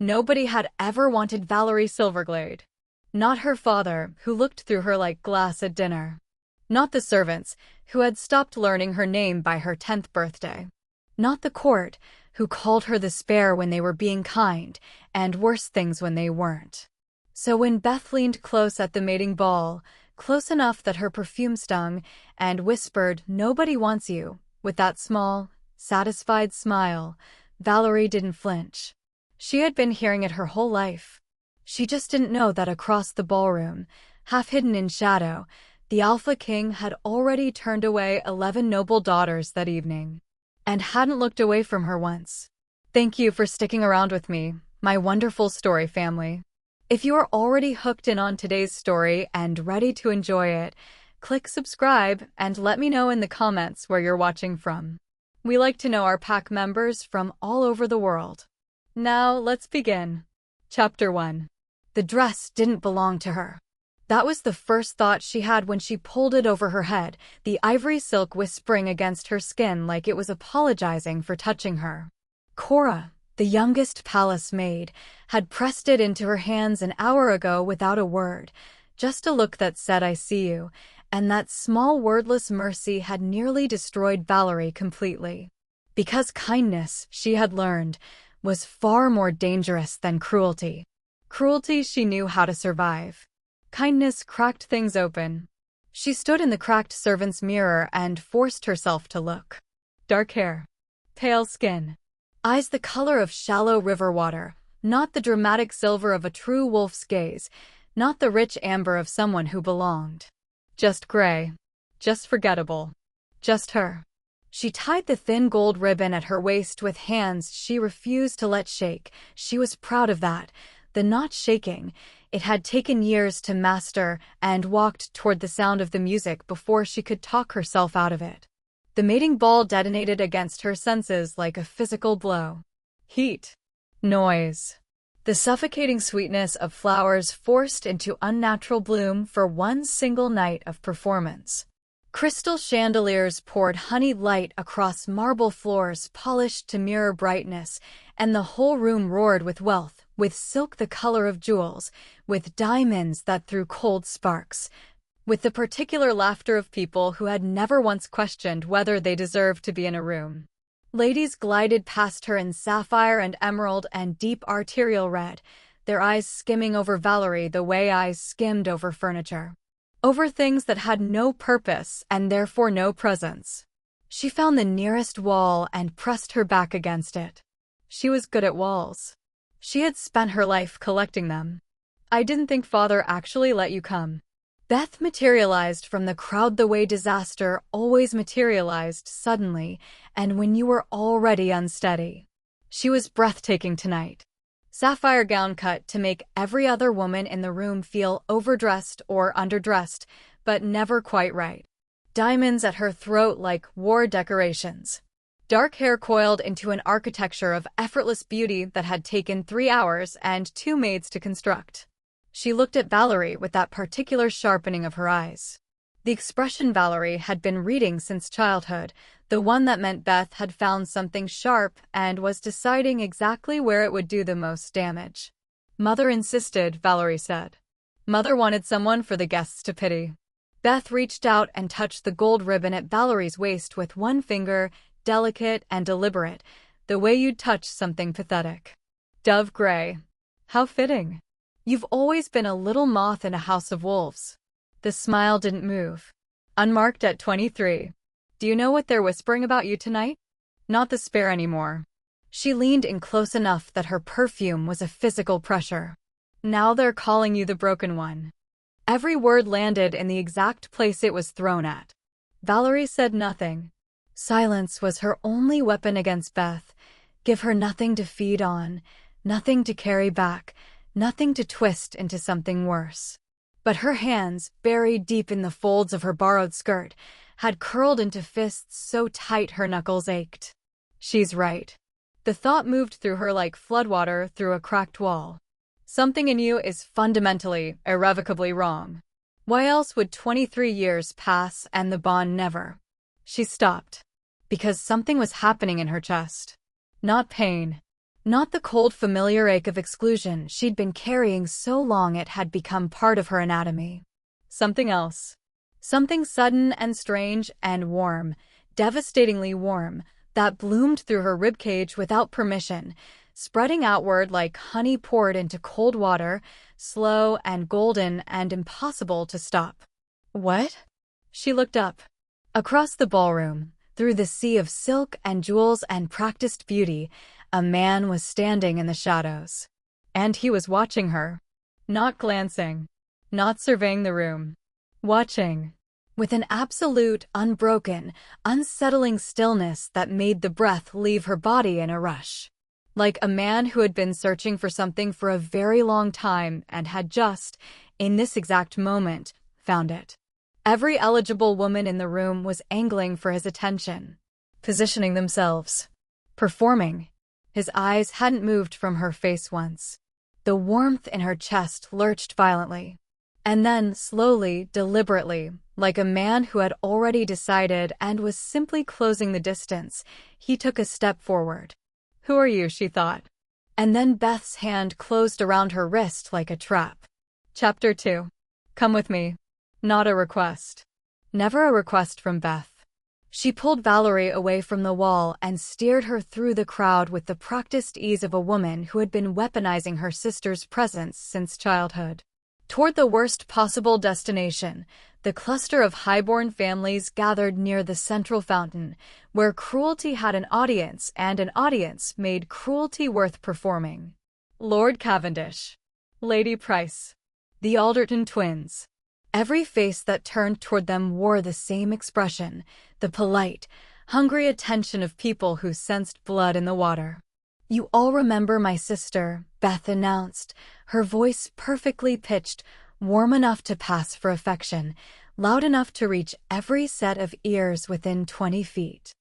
Nobody had ever wanted Valerie Silverglade. Not her father, who looked through her like glass at dinner. Not the servants, who had stopped learning her name by her 10th birthday. Not the court, who called her the spare when they were being kind, and worse things when they weren't. So when Beth leaned close at the mating ball, close enough that her perfume stung, and whispered, "Nobody wants you," with that small, satisfied smile, Valerie didn't flinch. She had been hearing it her whole life. She just didn't know that across the ballroom, half hidden in shadow, the Alpha King had already turned away 11 noble daughters that evening, and hadn't looked away from her once. Thank you for sticking around with me, my wonderful story family. If you are already hooked in on today's story and ready to enjoy it, click subscribe and let me know in the comments where you're watching from. We like to know our pack members from all over the world. Now, let's begin. Chapter 1. The dress didn't belong to her. That was the first thought she had when she pulled it over her head, the ivory silk whispering against her skin like it was apologizing for touching her. Cora, the youngest palace maid, had pressed it into her hands an hour ago without a word, just a look that said, "I see you," and that small wordless mercy had nearly destroyed Valerie completely. Because kindness, she had learned, was far more dangerous than cruelty. Cruelty she knew how to survive. Kindness cracked things open. She stood in the cracked servant's mirror and forced herself to look. Dark hair. Pale skin. Eyes the color of shallow river water, not the dramatic silver of a true wolf's gaze, not the rich amber of someone who belonged. Just gray. Just forgettable. Just her. She tied the thin gold ribbon at her waist with hands she refused to let shake. She was proud of that. The not shaking. It had taken years to master, and walked toward the sound of the music before she could talk herself out of it. The mating ball detonated against her senses like a physical blow. Heat. Noise. The suffocating sweetness of flowers forced into unnatural bloom for one single night of performance. Crystal chandeliers poured honeyed light across marble floors polished to mirror brightness, and the whole room roared with wealth, with silk the color of jewels, with diamonds that threw cold sparks, with the particular laughter of people who had never once questioned whether they deserved to be in a room. Ladies glided past her in sapphire and emerald and deep arterial red, their eyes skimming over Valerie the way eyes skimmed over furniture. Over things that had no purpose and therefore no presence. She found the nearest wall and pressed her back against it. She was good at walls. She had spent her life collecting them. "I didn't think Father actually let you come." Beth materialized from the crowd the way disaster always materialized suddenly, and when you were already unsteady. She was breathtaking tonight. Sapphire gown cut to make every other woman in the room feel overdressed or underdressed, but never quite right. Diamonds at her throat like war decorations. Dark hair coiled into an architecture of effortless beauty that had taken 3 hours and 2 maids to construct. She looked at Valerie with that particular sharpening of her eyes. The expression Valerie had been reading since childhood, the one that meant Beth had found something sharp and was deciding exactly where it would do the most damage. "Mother insisted," Valerie said. Mother wanted someone for the guests to pity. Beth reached out and touched the gold ribbon at Valerie's waist with one finger, delicate and deliberate, the way you'd touch something pathetic. "Dove gray. How fitting. You've always been a little moth in a house of wolves." The smile didn't move. "Unmarked at 23. Do you know what they're whispering about you tonight? Not the spare anymore." She leaned in close enough that her perfume was a physical pressure. "Now they're calling you the broken one." Every word landed in the exact place it was thrown at. Valerie said nothing. Silence was her only weapon against Beth. Give her nothing to feed on, nothing to carry back, nothing to twist into something worse. But her hands, buried deep in the folds of her borrowed skirt, had curled into fists so tight her knuckles ached. She's right. The thought moved through her like floodwater through a cracked wall. Something in you is fundamentally, irrevocably wrong. Why else would 23 years pass and the bond never? She stopped. Because something was happening in her chest. Not pain. Not the cold familiar ache of exclusion she'd been carrying so long it had become part of her anatomy. Something else. Something sudden and strange and warm, devastatingly warm, that bloomed through her ribcage without permission, spreading outward like honey poured into cold water, slow and golden and impossible to stop. What? She looked up. Across the ballroom, through the sea of silk and jewels and practiced beauty, a man was standing in the shadows. And he was watching her. Not glancing. Not surveying the room. Watching. With an absolute, unbroken, unsettling stillness that made the breath leave her body in a rush. Like a man who had been searching for something for a very long time and had just, in this exact moment, found it. Every eligible woman in the room was angling for his attention, positioning themselves, performing. His eyes hadn't moved from her face once. The warmth in her chest lurched violently. And then, slowly, deliberately, like a man who had already decided and was simply closing the distance, he took a step forward. "Who are you?" she thought. And then Beth's hand closed around her wrist like a trap. Chapter 2. Come with me. Not a request. Never a request from Beth. She pulled Valerie away from the wall and steered her through the crowd with the practiced ease of a woman who had been weaponizing her sister's presence since childhood. Toward the worst possible destination, the cluster of highborn families gathered near the central fountain, where cruelty had an audience and an audience made cruelty worth performing. Lord Cavendish. Lady Price. The Alderton twins. Every face that turned toward them wore the same expression, the polite, hungry attention of people who sensed blood in the water. "You all remember my sister," Beth announced, her voice perfectly pitched, warm enough to pass for affection, loud enough to reach every set of ears within 20 feet.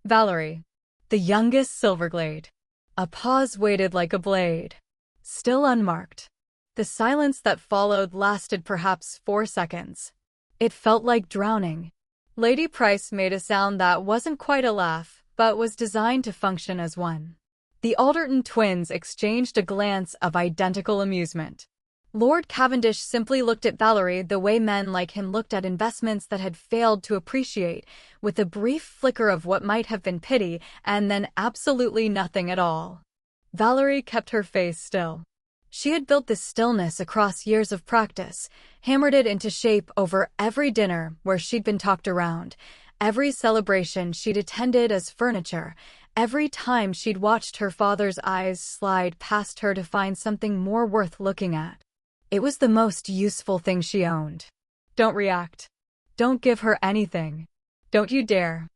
Valerie, the youngest Silverglade. A pause waited like a blade. Still unmarked. The silence that followed lasted perhaps 4 seconds. It felt like drowning. Lady Price made a sound that wasn't quite a laugh, but was designed to function as one. The Alderton twins exchanged a glance of identical amusement. Lord Cavendish simply looked at Valerie the way men like him looked at investments that had failed to appreciate, with a brief flicker of what might have been pity and then absolutely nothing at all. Valerie kept her face still. She had built this stillness across years of practice, hammered it into shape over every dinner where she'd been talked around, every celebration she'd attended as furniture, every time she'd watched her father's eyes slide past her to find something more worth looking at. It was the most useful thing she owned. Don't react. Don't give her anything. Don't you dare.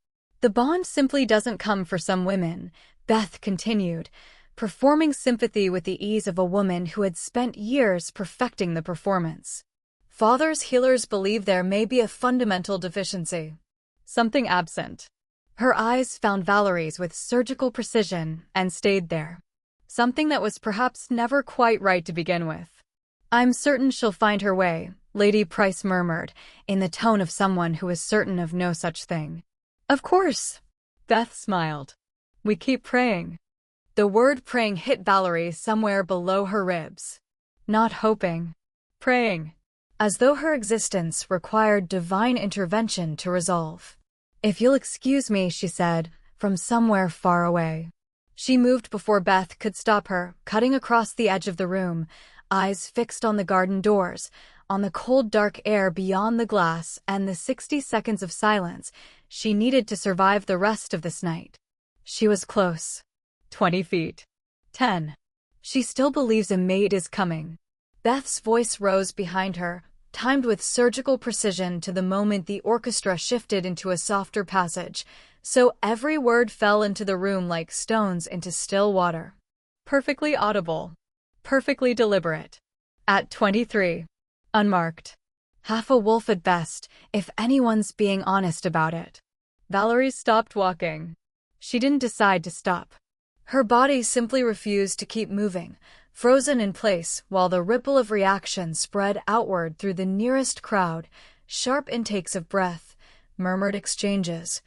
The bond simply doesn't come for some women, Beth continued, performing sympathy with the ease of a woman who had spent years perfecting the performance. Fathers healers believe there may be a fundamental deficiency. Something absent. Her eyes found Valerie's with surgical precision and stayed there. Something that was perhaps never quite right to begin with. "I'm certain she'll find her way," Lady Price murmured, in the tone of someone who is certain of no such thing. "Of course." Beth smiled. "We keep praying." The word praying hit Valerie somewhere below her ribs. Not hoping. Praying. As though her existence required divine intervention to resolve. "If you'll excuse me," she said, from somewhere far away. She moved before Beth could stop her, cutting across the edge of the room, eyes fixed on the garden doors, on the cold dark air beyond the glass and the 60 seconds of silence she needed to survive the rest of this night. She was close. 20 feet. 10. She still believes a mate is coming. Beth's voice rose behind her, timed with surgical precision to the moment the orchestra shifted into a softer passage, so every word fell into the room like stones into still water. Perfectly audible. Perfectly deliberate. At 23. Unmarked. Half a wolf at best, if anyone's being honest about it. Valerie stopped walking. She didn't decide to stop. Her body simply refused to keep moving, frozen in place while the ripple of reaction spread outward through the nearest crowd, sharp intakes of breath, murmured exchanges,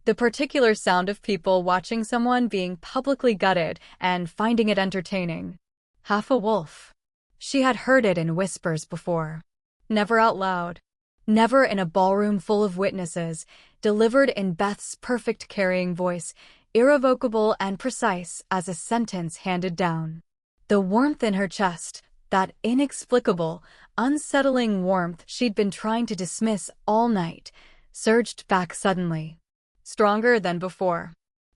The particular sound of people watching someone being publicly gutted and finding it entertaining. Half a wolf. She had heard it in whispers before. Never out loud. Never in a ballroom full of witnesses, delivered in Beth's perfect carrying voice, irrevocable and precise as a sentence handed down. The warmth in her chest, that inexplicable, unsettling warmth she'd been trying to dismiss all night, surged back suddenly. Stronger than before.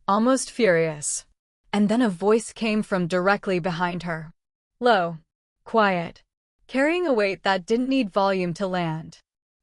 Almost furious. And then a voice came from directly behind her. Low. Quiet. Carrying a weight that didn't need volume to land.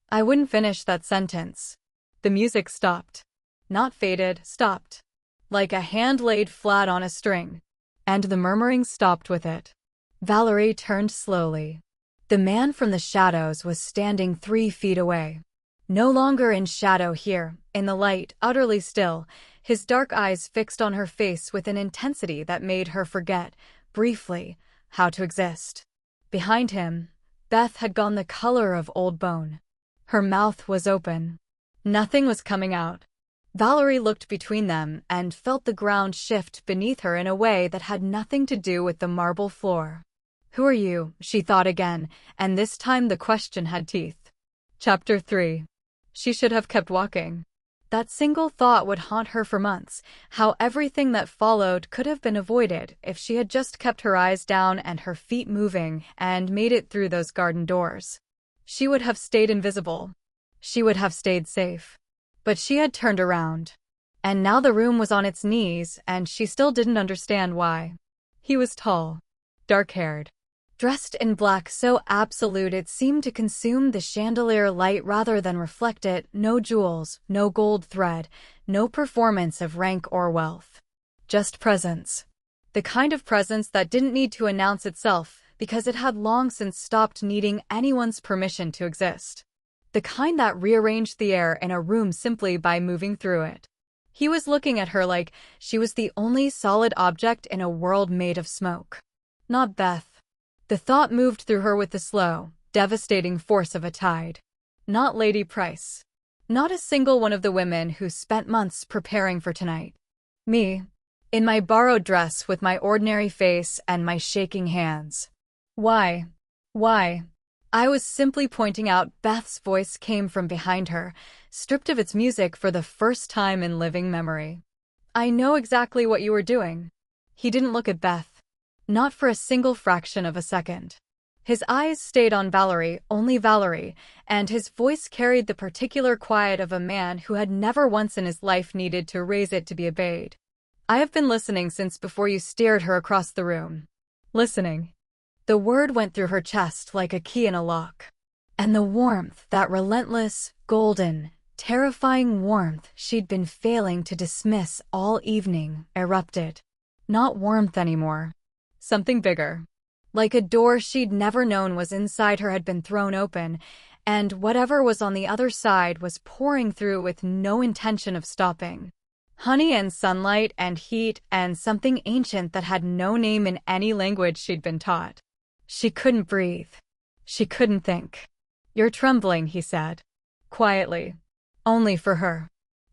I wouldn't finish that sentence. The music stopped. Not faded, stopped. Like a hand laid flat on a string. And the murmuring stopped with it. Valerie turned slowly. The man from the shadows was standing 3 feet away. No longer in shadow here, in the light, utterly still, his dark eyes fixed on her face with an intensity that made her forget, briefly, how to exist. Behind him, Beth had gone the color of old bone. Her mouth was open. Nothing was coming out. Valerie looked between them and felt the ground shift beneath her in a way that had nothing to do with the marble floor. Who are you? She thought again, and this time the question had teeth. Chapter 3. She should have kept walking. That single thought would haunt her for months, how everything that followed could have been avoided if she had just kept her eyes down and her feet moving and made it through those garden doors. She would have stayed invisible. She would have stayed safe. But she had turned around. And now the room was on its knees, and she still didn't understand why. He was tall, dark-haired, dressed in black so absolute it seemed to consume the chandelier light rather than reflect it, no jewels, no gold thread, no performance of rank or wealth. Just presence. The kind of presence that didn't need to announce itself because it had long since stopped needing anyone's permission to exist. The kind that rearranged the air in a room simply by moving through it. He was looking at her like she was the only solid object in a world made of smoke. Not Beth. The thought moved through her with the slow, devastating force of a tide. Not Lady Price. Not a single one of the women who spent months preparing for tonight. Me. In my borrowed dress with my ordinary face and my shaking hands. Why? Why? I was simply pointing out. Beth's voice came from behind her, stripped of its music for the first time in living memory. I know exactly what you were doing. He didn't look at Beth. Not for a single fraction of a second. His eyes stayed on Valerie, only Valerie, and his voice carried the particular quiet of a man who had never once in his life needed to raise it to be obeyed. I have been listening since before you steered her across the room. Listening. The word went through her chest like a key in a lock. And the warmth, that relentless, golden, terrifying warmth she'd been failing to dismiss all evening, erupted. Not warmth anymore. Something bigger. Like a door she'd never known was inside her had been thrown open, and whatever was on the other side was pouring through with no intention of stopping. Honey and sunlight and heat and something ancient that had no name in any language she'd been taught. She couldn't breathe. She couldn't think. You're trembling, he said. Quietly. Only for her.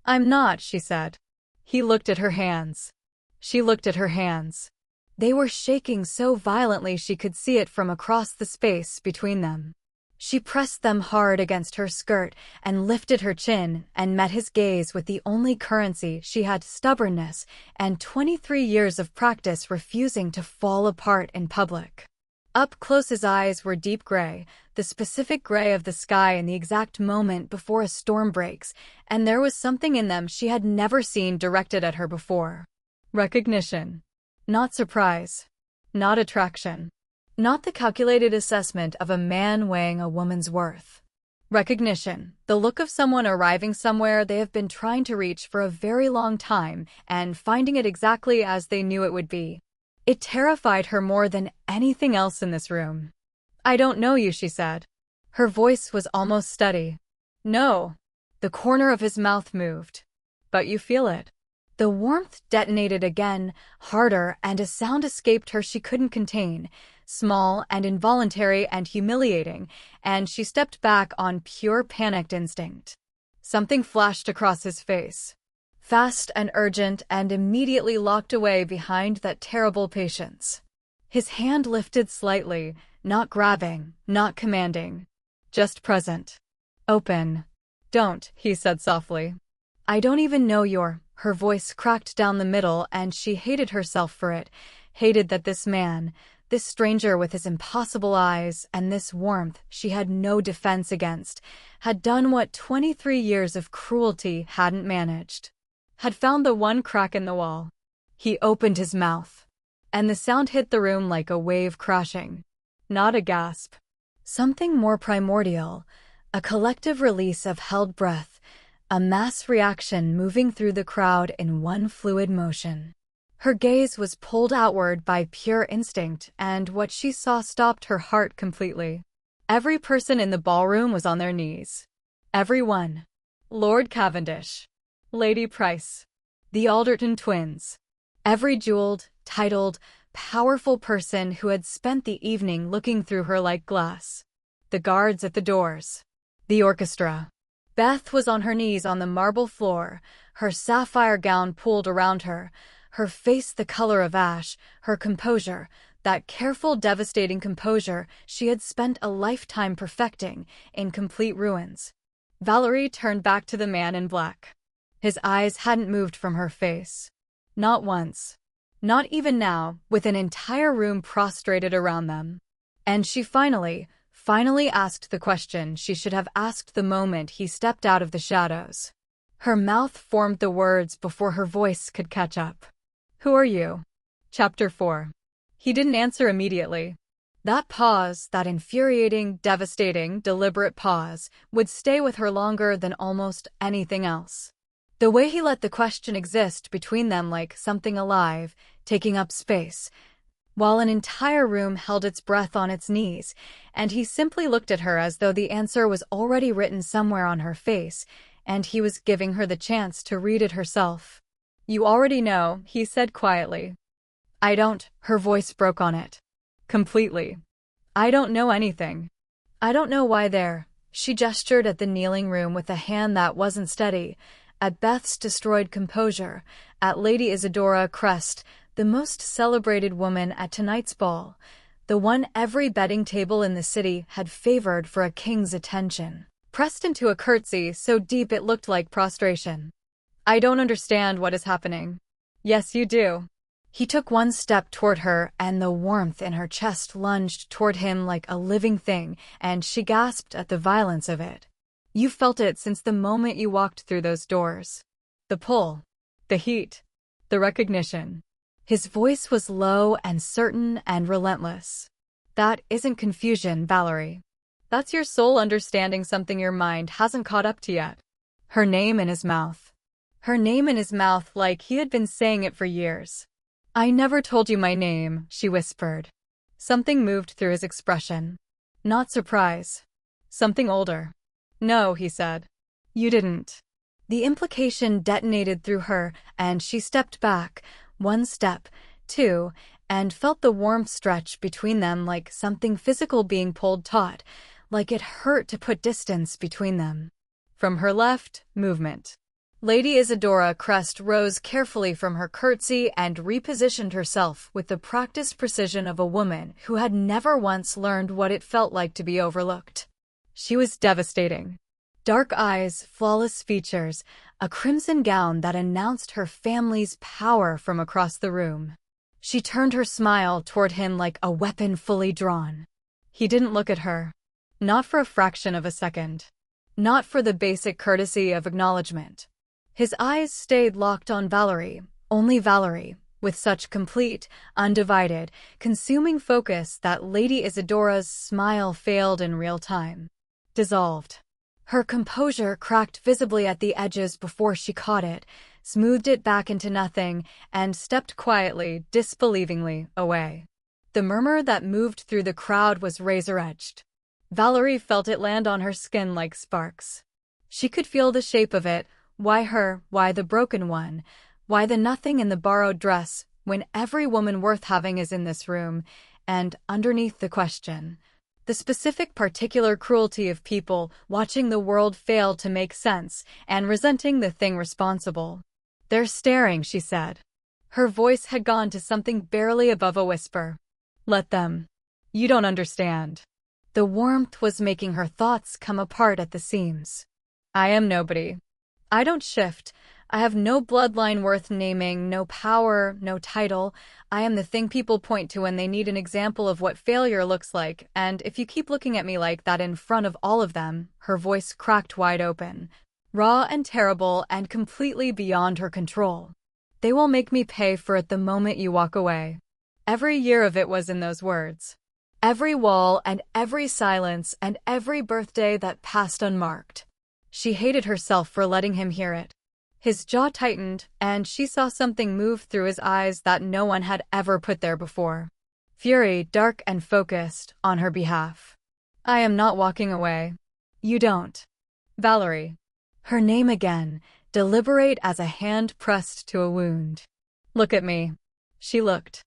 I'm not, she said. He looked at her hands. She looked at her hands. They were shaking so violently she could see it from across the space between them. She pressed them hard against her skirt and lifted her chin and met his gaze with the only currency she had: stubbornness and 23 years of practice refusing to fall apart in public. Up close his eyes were deep gray, the specific gray of the sky in the exact moment before a storm breaks, and there was something in them she had never seen directed at her before. Recognition. Not surprise. Not attraction. Not the calculated assessment of a man weighing a woman's worth. Recognition. The look of someone arriving somewhere they have been trying to reach for a very long time and finding it exactly as they knew it would be. It terrified her more than anything else in this room. I don't know you, she said. Her voice was almost steady. No. The corner of his mouth moved. But you feel it. The warmth detonated again, harder, and a sound escaped her she couldn't contain, small and involuntary and humiliating, and she stepped back on pure panicked instinct. Something flashed across his face. fast and urgent, and immediately locked away behind that terrible patience. His hand lifted slightly, not grabbing, not commanding, just present. Open. Don't, he said softly. I don't even know your. Her voice cracked down the middle, and she hated herself for it, hated that this man, this stranger with his impossible eyes and this warmth she had no defense against, had done what 23 years of cruelty hadn't managed. Had found the one crack in the wall. He opened his mouth, and the sound hit the room like a wave crashing. Not a gasp. Something more primordial, a collective release of held breath, a mass reaction moving through the crowd in one fluid motion. Her gaze was pulled outward by pure instinct, and what she saw stopped her heart completely. Every person in the ballroom was on their knees. Every one. Lord Cavendish. Lady Price. The Alderton twins. Every jeweled, titled, powerful person who had spent the evening looking through her like glass. The guards at the doors. The orchestra. Beth was on her knees on the marble floor, her sapphire gown pulled around her, her face the color of ash, her composure, that careful, devastating composure she had spent a lifetime perfecting, in complete ruins. Valerie turned back to the man in black. His eyes hadn't moved from her face. Not once. Not even now, with an entire room prostrated around them. And she finally asked the question she should have asked the moment he stepped out of the shadows. Her mouth formed the words before her voice could catch up. Who are you? Chapter 4. He didn't answer immediately. That pause, that infuriating, devastating, deliberate pause, would stay with her longer than almost anything else. The way he let the question exist between them like something alive, taking up space, while an entire room held its breath on its knees, and he simply looked at her as though the answer was already written somewhere on her face, and he was giving her the chance to read it herself. You already know, he said quietly. I don't, her voice broke on it. Completely. I don't know anything. I don't know why there. She gestured at the kneeling room with a hand that wasn't steady, at Beth's destroyed composure, at Lady Isadora Crest, the most celebrated woman at tonight's ball, the one every betting table in the city had favored for a king's attention, pressed into a curtsy so deep it looked like prostration. I don't understand what is happening. Yes, you do. He took one step toward her, and the warmth in her chest lunged toward him like a living thing, and she gasped at the violence of it. You felt it since the moment you walked through those doors. The pull, the heat, the recognition. His voice was low and certain and relentless. That isn't confusion, Valerie. That's your soul understanding something your mind hasn't caught up to yet. Her name in his mouth. Her name in his mouth like he had been saying it for years. I never told you my name, she whispered. Something moved through his expression. Not surprise. Something older. No, he said. You didn't. The implication detonated through her, and she stepped back, one step, two, and felt the warmth stretch between them like something physical being pulled taut, like it hurt to put distance between them. From her left, movement. Lady Isadora Crest rose carefully from her curtsy and repositioned herself with the practiced precision of a woman who had never once learned what it felt like to be overlooked. She was devastating. Dark eyes, flawless features, a crimson gown that announced her family's power from across the room. She turned her smile toward him like a weapon fully drawn. He didn't look at her. Not for a fraction of a second. Not for the basic courtesy of acknowledgement. His eyes stayed locked on Valerie, only Valerie, with such complete, undivided, consuming focus that Lady Isadora's smile failed in real time. Dissolved. Her composure cracked visibly at the edges before she caught it, smoothed it back into nothing, and stepped quietly, disbelievingly, away. The murmur that moved through the crowd was razor-edged. Valerie felt it land on her skin like sparks. She could feel the shape of it. Why her? Why the broken one? Why the nothing in the borrowed dress, when every woman worth having is in this room? And underneath the question, the specific particular cruelty of people watching the world fail to make sense and resenting the thing responsible. They're staring, she said. Her voice had gone to something barely above a whisper. Let them. You don't understand. The warmth was making her thoughts come apart at the seams. I am nobody. I don't shift. I have no bloodline worth naming, no power, no title. I am the thing people point to when they need an example of what failure looks like, and if you keep looking at me like that in front of all of them, her voice cracked wide open, raw and terrible and completely beyond her control. They will make me pay for it the moment you walk away. Every year of it was in those words. Every wall and every silence and every birthday that passed unmarked. She hated herself for letting him hear it. His jaw tightened, and she saw something move through his eyes that no one had ever put there before. Fury, dark and focused, on her behalf. I am not walking away. You don't. Valerie. Her name again, deliberate as a hand pressed to a wound. Look at me. She looked.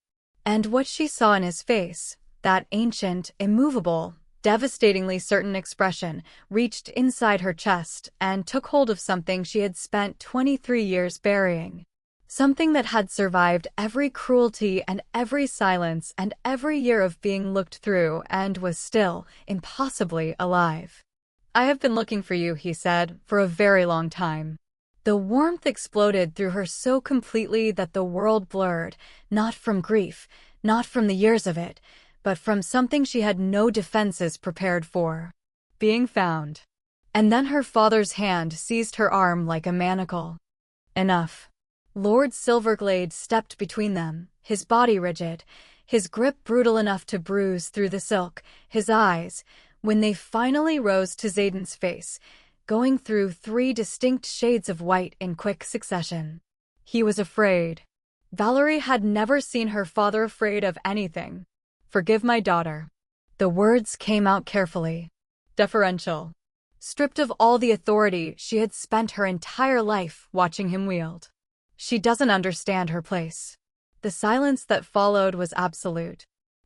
And what she saw in his face, that ancient, immovable, devastatingly certain expression, reached inside her chest and took hold of something she had spent 23 years burying. Something that had survived every cruelty and every silence and every year of being looked through and was still, impossibly, alive. I have been looking for you, he said, for a very long time. The warmth exploded through her so completely that the world blurred, not from grief, not from the years of it, but from something she had no defenses prepared for. Being found. And then her father's hand seized her arm like a manacle. Enough. Lord Silverglade stepped between them, his body rigid, his grip brutal enough to bruise through the silk, his eyes, when they finally rose to Xaden's face, going through 3 distinct shades of white in quick succession. He was afraid. Valerie had never seen her father afraid of anything. Forgive my daughter. The words came out carefully. Deferential. Stripped of all the authority she had spent her entire life watching him wield. She doesn't understand her place. The silence that followed was absolute.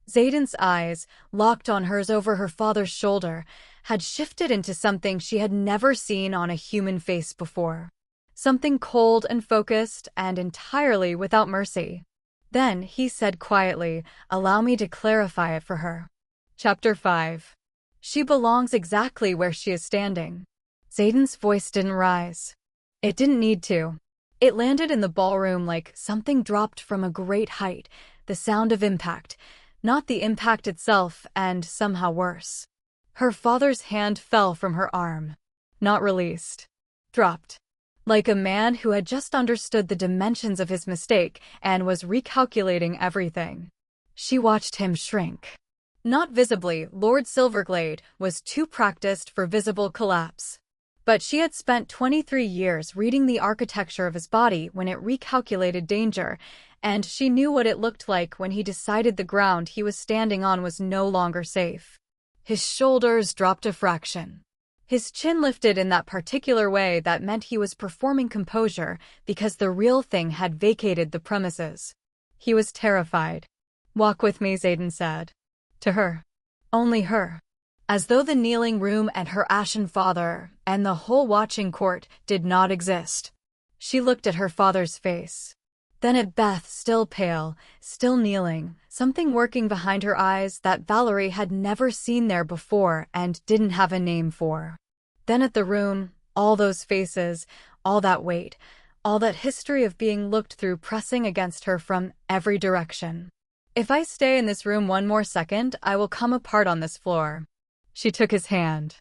Xaden's eyes, locked on hers over her father's shoulder, had shifted into something she had never seen on a human face before. Something cold and focused and entirely without mercy. Then he said quietly, "Allow me to clarify it for her." Chapter 5. She belongs exactly where she is standing. Xaden's voice didn't rise. It didn't need to. It landed in the ballroom like something dropped from a great height, the sound of impact, not the impact itself, and somehow worse. Her father's hand fell from her arm. Not released. Dropped. Like a man who had just understood the dimensions of his mistake and was recalculating everything. She watched him shrink. Not visibly, Lord Silverglade was too practiced for visible collapse. But she had spent 23 years reading the architecture of his body when it recalculated danger, and she knew what it looked like when he decided the ground he was standing on was no longer safe. His shoulders dropped a fraction. His chin lifted in that particular way that meant he was performing composure because the real thing had vacated the premises. He was terrified. "Walk with me," Xaden said. To her. Only her. As though the kneeling room and her ashen father, and the whole watching court, did not exist. She looked at her father's face. Then at Beth, still pale, still kneeling, something working behind her eyes that Valerie had never seen there before and didn't have a name for. Then at the room, all those faces, all that weight, all that history of being looked through pressing against her from every direction. "If I stay in this room one more second, I will come apart on this floor." She took his hand.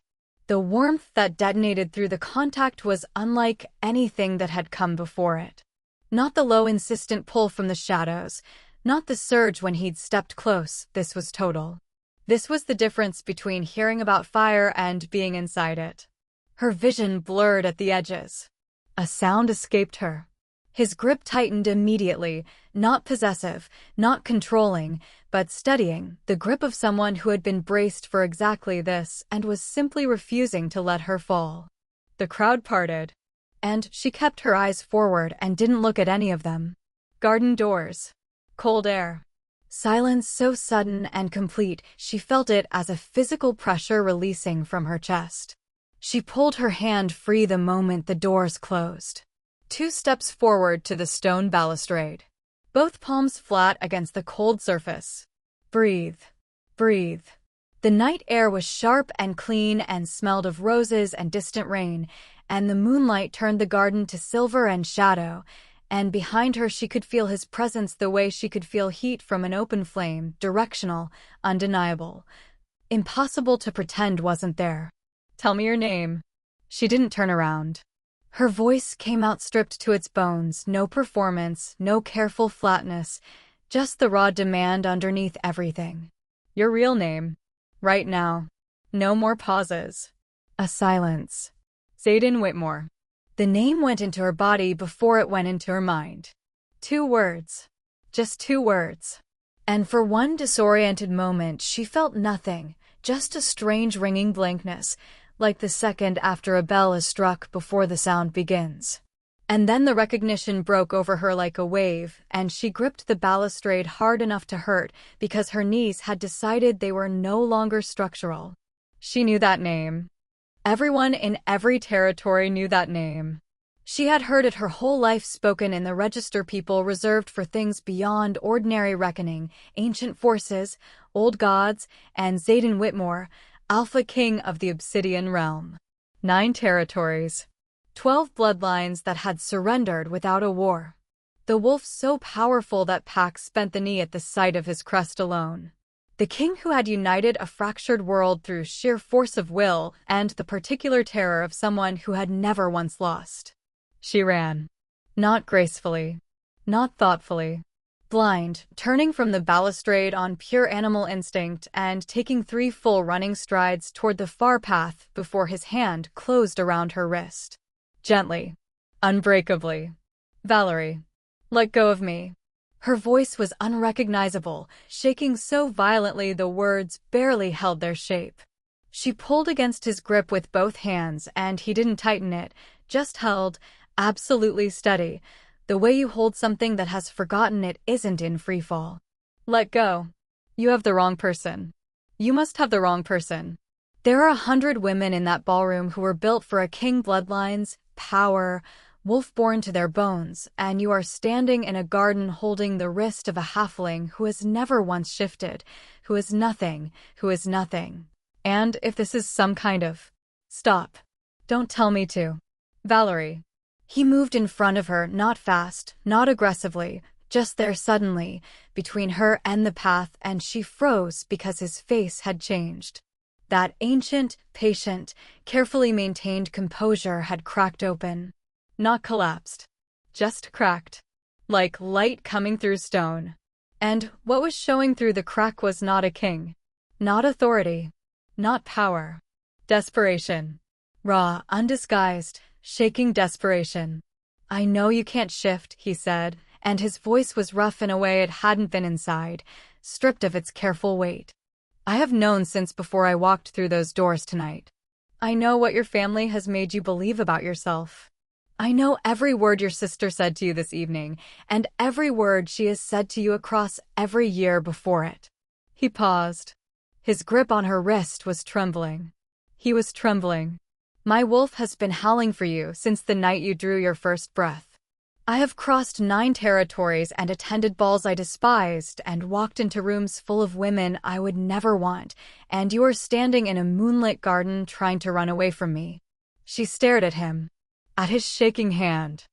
The warmth that detonated through the contact was unlike anything that had come before it. Not the low, insistent pull from the shadows, not the surge when he'd stepped close. This was total. This was the difference between hearing about fire and being inside it. Her vision blurred at the edges. A sound escaped her. His grip tightened immediately, not possessive, not controlling, but steadying, the grip of someone who had been braced for exactly this and was simply refusing to let her fall. The crowd parted. And she kept her eyes forward and didn't look at any of them. Garden doors. Cold air. Silence so sudden and complete, she felt it as a physical pressure releasing from her chest. She pulled her hand free the moment the doors closed. 2 steps forward to the stone balustrade, both palms flat against the cold surface. Breathe. Breathe. The night air was sharp and clean and smelled of roses and distant rain, and the moonlight turned the garden to silver and shadow, and behind her she could feel his presence the way she could feel heat from an open flame, directional, undeniable. Impossible to pretend wasn't there. Tell me your name. She didn't turn around. Her voice came out stripped to its bones, no performance, no careful flatness, just the raw demand underneath everything. Your real name. Right now. No more pauses. A silence. Xaden Whitmore. The name went into her body before it went into her mind. 2 words. Just 2 words. And for one disoriented moment she felt nothing, just a strange ringing blankness, like the second after a bell is struck before the sound begins. And then the recognition broke over her like a wave, and she gripped the balustrade hard enough to hurt because her knees had decided they were no longer structural. She knew that name. Everyone in every territory knew that name. She had heard it her whole life, spoken in the register, people reserved for things beyond ordinary reckoning, ancient forces, old gods, and Xaden Whitmore, Alpha King of the Obsidian Realm. 9 territories. 12 bloodlines that had surrendered without a war. The wolf so powerful that Pax bent the knee at the sight of his crest alone. The king who had united a fractured world through sheer force of will and the particular terror of someone who had never once lost. She ran. Not gracefully. Not thoughtfully. Blind, turning from the balustrade on pure animal instinct and taking 3 full running strides toward the far path before his hand closed around her wrist. Gently. Unbreakably. Valerie. Let go of me. Her voice was unrecognizable, shaking so violently the words barely held their shape. She pulled against his grip with both hands, and he didn't tighten it, just held, absolutely steady, the way you hold something that has forgotten it isn't in freefall. Let go. You have the wrong person. You must have the wrong person. There are 100 women in that ballroom who were built for a king, bloodlines, power, wolf-born to their bones, and you are standing in a garden holding the wrist of a halfling who has never once shifted, who is nothing, who is nothing. And if this is some kind of... Stop. Don't tell me to. Valerie. He moved in front of her, not fast, not aggressively, just there suddenly, between her and the path, and she froze because his face had changed. That ancient, patient, carefully maintained composure had cracked open. Not collapsed. Just cracked. Like light coming through stone. And what was showing through the crack was not a king. Not authority. Not power. Desperation. Raw, undisguised, shaking desperation. I know you can't shift, he said, and his voice was rough in a way it hadn't been inside, stripped of its careful weight. I have known since before I walked through those doors tonight. I know what your family has made you believe about yourself. I know every word your sister said to you this evening, and every word she has said to you across every year before it. He paused. His grip on her wrist was trembling. He was trembling. My wolf has been howling for you since the night you drew your first breath. I have crossed 9 territories and attended balls I despised and walked into rooms full of women I would never want, and you are standing in a moonlit garden trying to run away from me. She stared at him. At his shaking hand.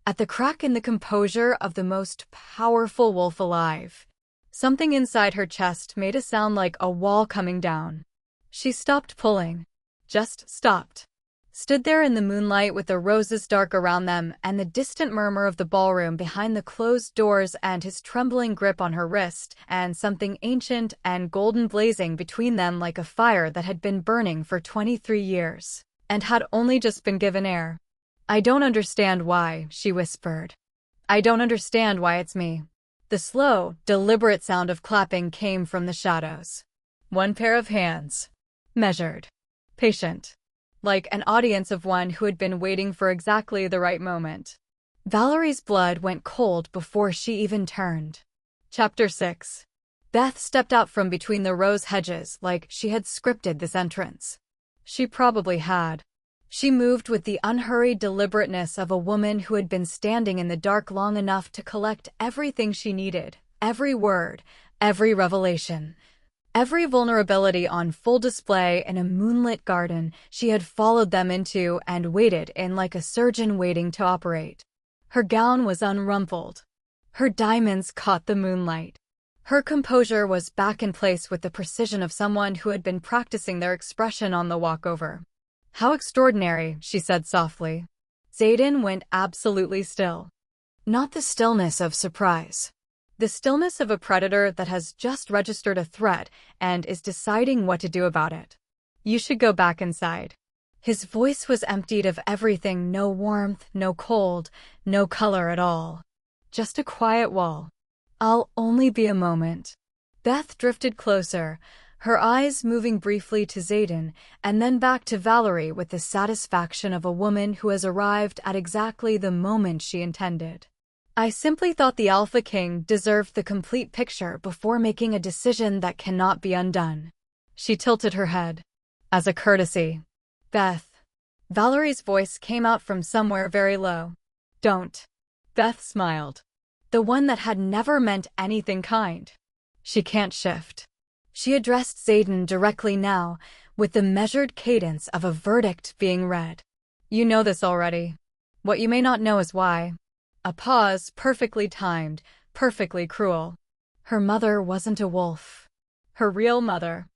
At the crack in the composure of the most powerful wolf alive. Something inside her chest made a sound like a wall coming down. She stopped pulling. Just stopped. Stood there in the moonlight with the roses dark around them and the distant murmur of the ballroom behind the closed doors and his trembling grip on her wrist and something ancient and golden blazing between them like a fire that had been burning for 23 years and had only just been given air. I don't understand why, she whispered. I don't understand why it's me. The slow, deliberate sound of clapping came from the shadows. 1 pair of hands. Measured. Patient. Like an audience of one who had been waiting for exactly the right moment. Valerie's blood went cold before she even turned. Chapter 6. Beth stepped out from between the rose hedges like she had scripted this entrance. She probably had. She moved with the unhurried deliberateness of a woman who had been standing in the dark long enough to collect everything she needed, every word, every revelation. Every vulnerability on full display in a moonlit garden she had followed them into and waited in like a surgeon waiting to operate. Her gown was unrumpled. Her diamonds caught the moonlight. Her composure was back in place with the precision of someone who had been practicing their expression on the walkover. "How extraordinary," she said softly. Xaden went absolutely still. Not the stillness of surprise. The stillness of a predator that has just registered a threat and is deciding what to do about it. "You should go back inside." His voice was emptied of everything, no warmth, no cold, no color at all. Just a quiet wall. "I'll only be a moment." Beth drifted closer, her eyes moving briefly to Xaden and then back to Valerie with the satisfaction of a woman who has arrived at exactly the moment she intended. "I simply thought the Alpha King deserved the complete picture before making a decision that cannot be undone." She tilted her head. "As a courtesy." "Beth." Valerie's voice came out from somewhere very low. "Don't." Beth smiled. The one that had never meant anything kind. "She can't shift." She addressed Xaden directly now, with the measured cadence of a verdict being read. "You know this already. What you may not know is why." A pause, perfectly timed, perfectly cruel. Her mother wasn't a wolf. Her real mother.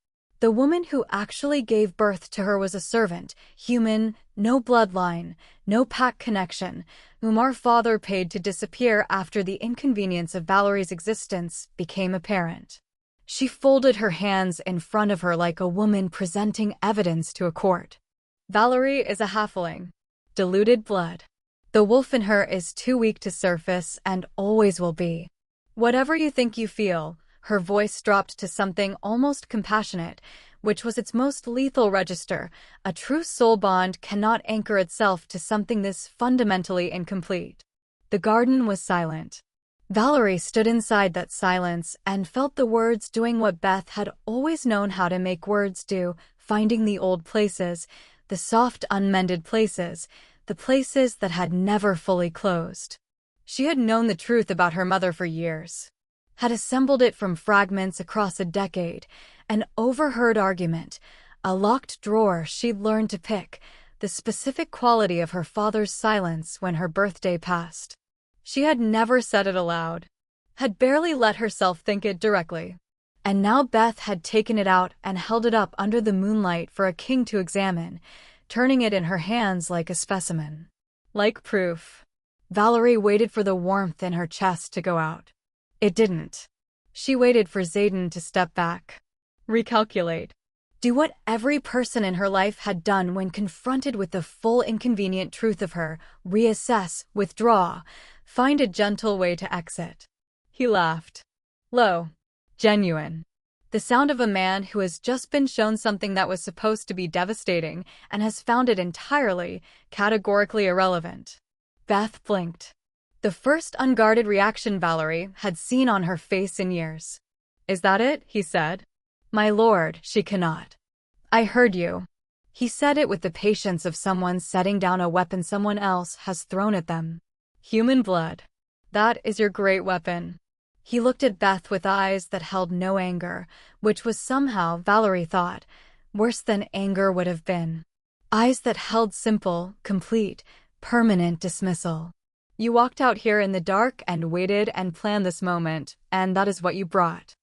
The woman who actually gave birth to her was a servant, human, no bloodline, no pack connection, whom our father paid to disappear after the inconvenience of Valerie's existence became apparent. She folded her hands in front of her like a woman presenting evidence to a court. "Valerie is a halfling. Diluted blood. The wolf in her is too weak to surface and always will be. Whatever you think you feel," her voice dropped to something almost compassionate, which was its most lethal register. "A true soul bond cannot anchor itself to something this fundamentally incomplete." The garden was silent. Valerie stood inside that silence and felt the words doing what Beth had always known how to make words do, finding the old places, the soft unmended places, the places that had never fully closed. She had known the truth about her mother for years, had assembled it from fragments across a decade, an overheard argument, a locked drawer she'd learned to pick, the specific quality of her father's silence when her birthday passed. She had never said it aloud, had barely let herself think it directly. And now Beth had taken it out and held it up under the moonlight for a king to examine, turning it in her hands like a specimen. Like proof. Valerie waited for the warmth in her chest to go out. It didn't. She waited for Xaden to step back. Recalculate. Do what every person in her life had done when confronted with the full inconvenient truth of her, reassess, withdraw, find a gentle way to exit. He laughed. Low. Genuine. The sound of a man who has just been shown something that was supposed to be devastating and has found it entirely, categorically irrelevant. Beth blinked. The first unguarded reaction Valerie had seen on her face in years. Is that it? He said. My lord, she cannot. I heard you. He said it with the patience of someone setting down a weapon someone else has thrown at them. Human blood. That is your great weapon. He looked at Beth with eyes that held no anger, which was somehow, Valerie thought, worse than anger would have been. Eyes that held simple, complete, permanent dismissal. You walked out here in the dark and waited and planned this moment, and that is what you brought.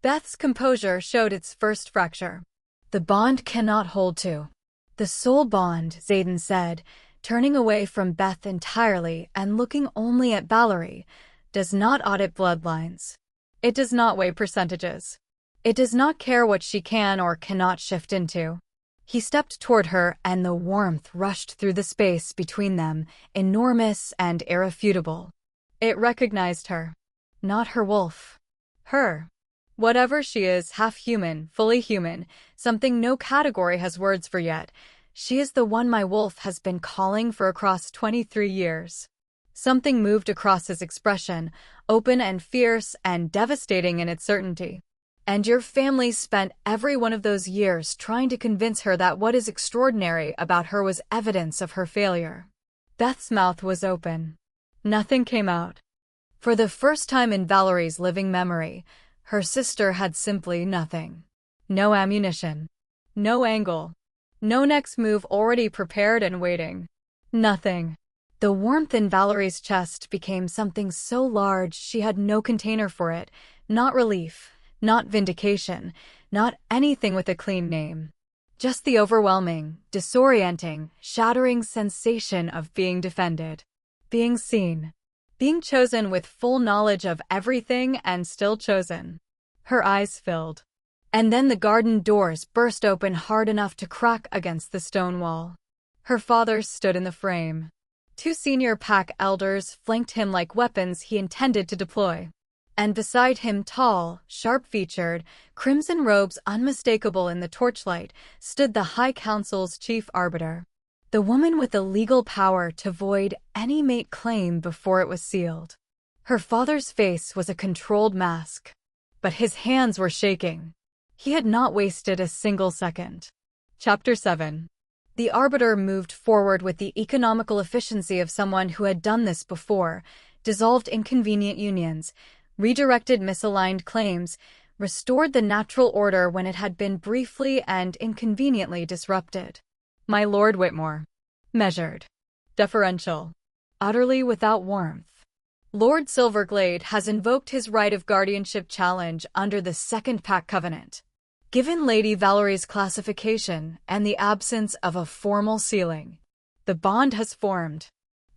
Beth's composure showed its first fracture. The bond cannot hold to. The soul bond, Xaden said, turning away from Beth entirely and looking only at Valerie, does not audit bloodlines. It does not weigh percentages. It does not care what she can or cannot shift into. He stepped toward her and the warmth rushed through the space between them, enormous and irrefutable. It recognized her. Not her wolf. Her. Whatever she is, half human, fully human, something no category has words for yet, she is the one my wolf has been calling for across 23 years. Something moved across his expression, open and fierce and devastating in its certainty. And your family spent every one of those years trying to convince her that what is extraordinary about her was evidence of her failure. Beth's mouth was open. Nothing came out. For the first time in Valerie's living memory, her sister had simply nothing. No ammunition. No angle. No next move already prepared and waiting. Nothing. The warmth in Valerie's chest became something so large she had no container for it, not relief, not vindication, not anything with a clean name. Just the overwhelming, disorienting, shattering sensation of being defended. Being seen. Being chosen with full knowledge of everything and still chosen. Her eyes filled. And then the garden doors burst open hard enough to crack against the stone wall. Her father stood in the frame. 2 senior pack elders flanked him like weapons he intended to deploy. And beside him, tall, sharp-featured, crimson robes unmistakable in the torchlight, stood the High Council's chief arbiter. The woman with the legal power to void any mate claim before it was sealed. Her father's face was a controlled mask. But his hands were shaking. He had not wasted a single second. Chapter 7. The arbiter moved forward with the economical efficiency of someone who had done this before, dissolved inconvenient unions, redirected misaligned claims, restored the natural order when it had been briefly and inconveniently disrupted. My Lord Whitmore. Measured. Deferential. Utterly without warmth. Lord Silverglade has invoked his right of guardianship challenge under the Second Pact Covenant. Given Lady Valerie's classification and the absence of a formal sealing, the bond has formed.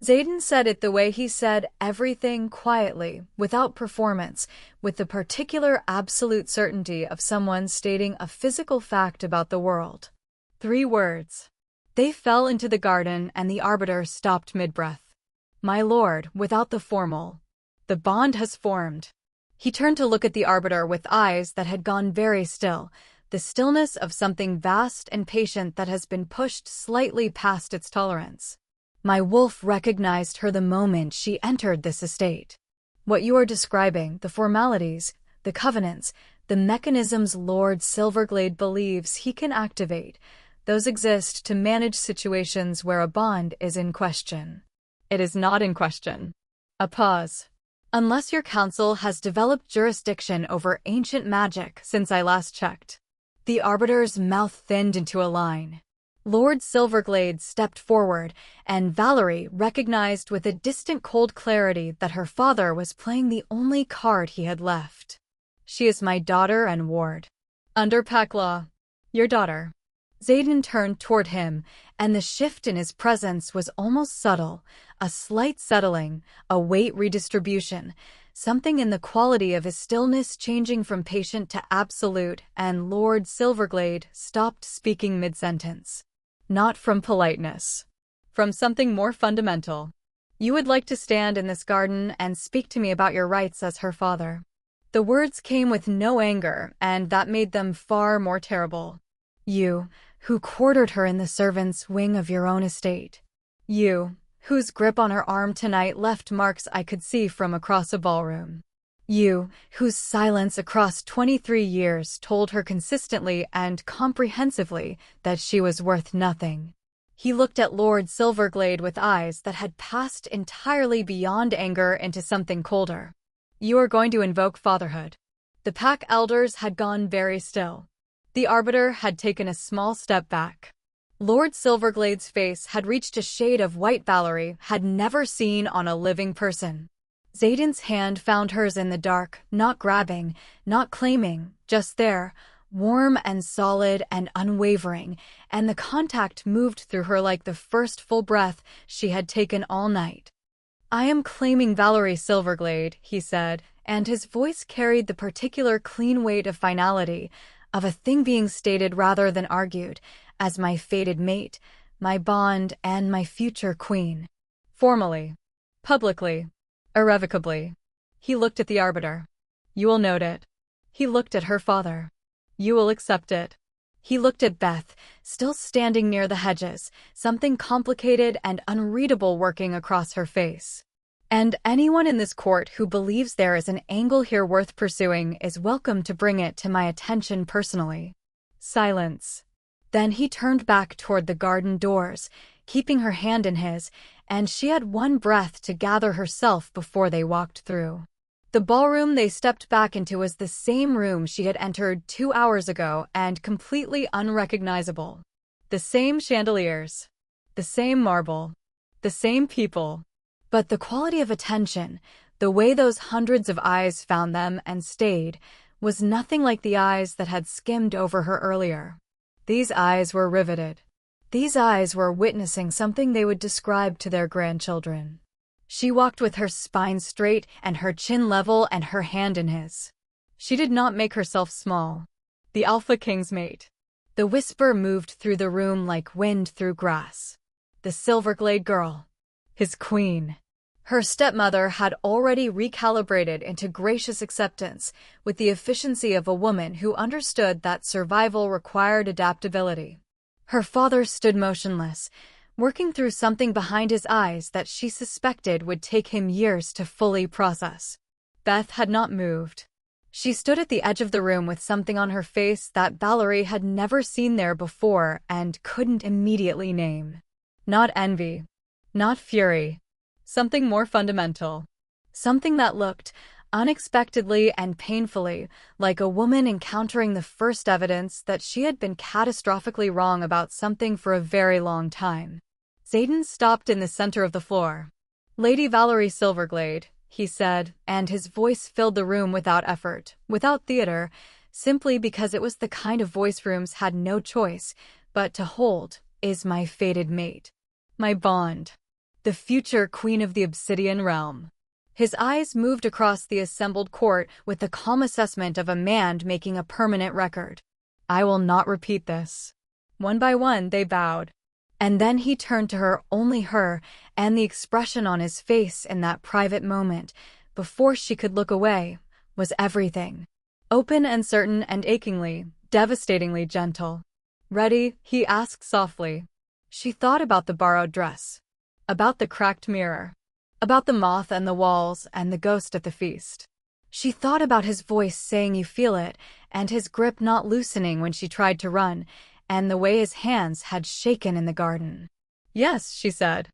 Xaden said it the way he said everything, quietly, without performance, with the particular absolute certainty of someone stating a physical fact about the world. 3 words. They fell into the garden and the arbiter stopped mid-breath. My lord, without the formal. The bond has formed. He turned to look at the arbiter with eyes that had gone very still, the stillness of something vast and patient that has been pushed slightly past its tolerance. My wolf recognized her the moment she entered this estate. What you are describing, the formalities, the covenants, the mechanisms Lord Silverglade believes he can activate, those exist to manage situations where a bond is in question. It is not in question. A pause. Unless your council has developed jurisdiction over ancient magic since I last checked. The arbiter's mouth thinned into a line. Lord Silverglade stepped forward, and Valerie recognized with a distant cold clarity that her father was playing the only card he had left. She is my daughter and ward. Under pack law. Your daughter. Xaden turned toward him, and the shift in his presence was almost subtle, a slight settling, a weight redistribution, something in the quality of his stillness changing from patient to absolute, and Lord Silverglade stopped speaking mid-sentence. Not from politeness. From something more fundamental. You would like to stand in this garden and speak to me about your rights as her father. The words came with no anger, and that made them far more terrible. You, who quartered her in the servants' wing of your own estate. You, whose grip on her arm tonight left marks I could see from across a ballroom. You, whose silence across 23 years told her consistently and comprehensively that she was worth nothing. He looked at Lord Silverglade with eyes that had passed entirely beyond anger into something colder. You are going to invoke fatherhood. The pack elders had gone very still. The arbiter had taken a small step back. Lord Silverglade's face had reached a shade of white Valerie had never seen on a living person. Xaden's hand found hers in the dark, not grabbing, not claiming, just there, warm and solid and unwavering, and the contact moved through her like the first full breath she had taken all night. I am claiming Valerie Silverglade, he said, and his voice carried the particular clean weight of finality, of a thing being stated rather than argued, as my fated mate, my bond, and my future queen. Formally. Publicly. Irrevocably. He looked at the arbiter. You will note it. He looked at her father. You will accept it. He looked at Beth, still standing near the hedges, something complicated and unreadable working across her face. And anyone in this court who believes there is an angle here worth pursuing is welcome to bring it to my attention personally. Silence. Then he turned back toward the garden doors, keeping her hand in his, and she had one breath to gather herself before they walked through. The ballroom they stepped back into was the same room she had entered 2 hours ago and completely unrecognizable. The same chandeliers, the same marble, the same people. But the quality of attention, the way those hundreds of eyes found them and stayed, was nothing like the eyes that had skimmed over her earlier. These eyes were riveted. These eyes were witnessing something they would describe to their grandchildren. She walked with her spine straight and her chin level and her hand in his. She did not make herself small. The Alpha King's mate. The whisper moved through the room like wind through grass. The Silverglade girl. His queen. Her stepmother had already recalibrated into gracious acceptance with the efficiency of a woman who understood that survival required adaptability. Her father stood motionless, working through something behind his eyes that she suspected would take him years to fully process. Beth had not moved. She stood at the edge of the room with something on her face that Valerie had never seen there before and couldn't immediately name. Not envy. Not fury. Something more fundamental. Something that looked, unexpectedly and painfully, like a woman encountering the first evidence that she had been catastrophically wrong about something for a very long time. Xaden stopped in the center of the floor. "Lady Valerie Silverglade," he said, and his voice filled the room without effort, without theater, simply because it was the kind of voice rooms had no choice but to hold, "is my fated mate. My bond. The future queen of the Obsidian Realm." His eyes moved across the assembled court with the calm assessment of a man making a permanent record. "I will not repeat this." One by one they bowed. And then he turned to her, only her, and the expression on his face in that private moment, before she could look away, was everything. Open and certain and achingly, devastatingly gentle. "Ready?" he asked softly. She thought about the borrowed dress. About the cracked mirror. About the moth and the walls and the ghost at the feast. She thought about his voice saying "you feel it," and his grip not loosening when she tried to run, and the way his hands had shaken in the garden. "Yes," she said.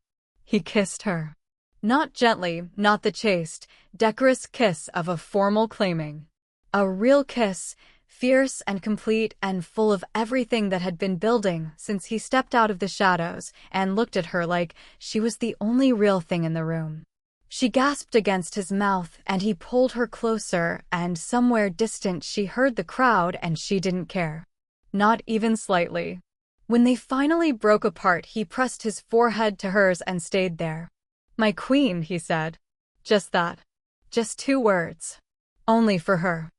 He kissed her. Not gently, not the chaste, decorous kiss of a formal claiming. A real kiss, fierce and complete and full of everything that had been building since he stepped out of the shadows and looked at her like she was the only real thing in the room. She gasped against his mouth and he pulled her closer, and somewhere distant she heard the crowd and she didn't care. Not even slightly. When they finally broke apart, he pressed his forehead to hers and stayed there. "My queen," he said. Just that. Just 2 words. Only for her.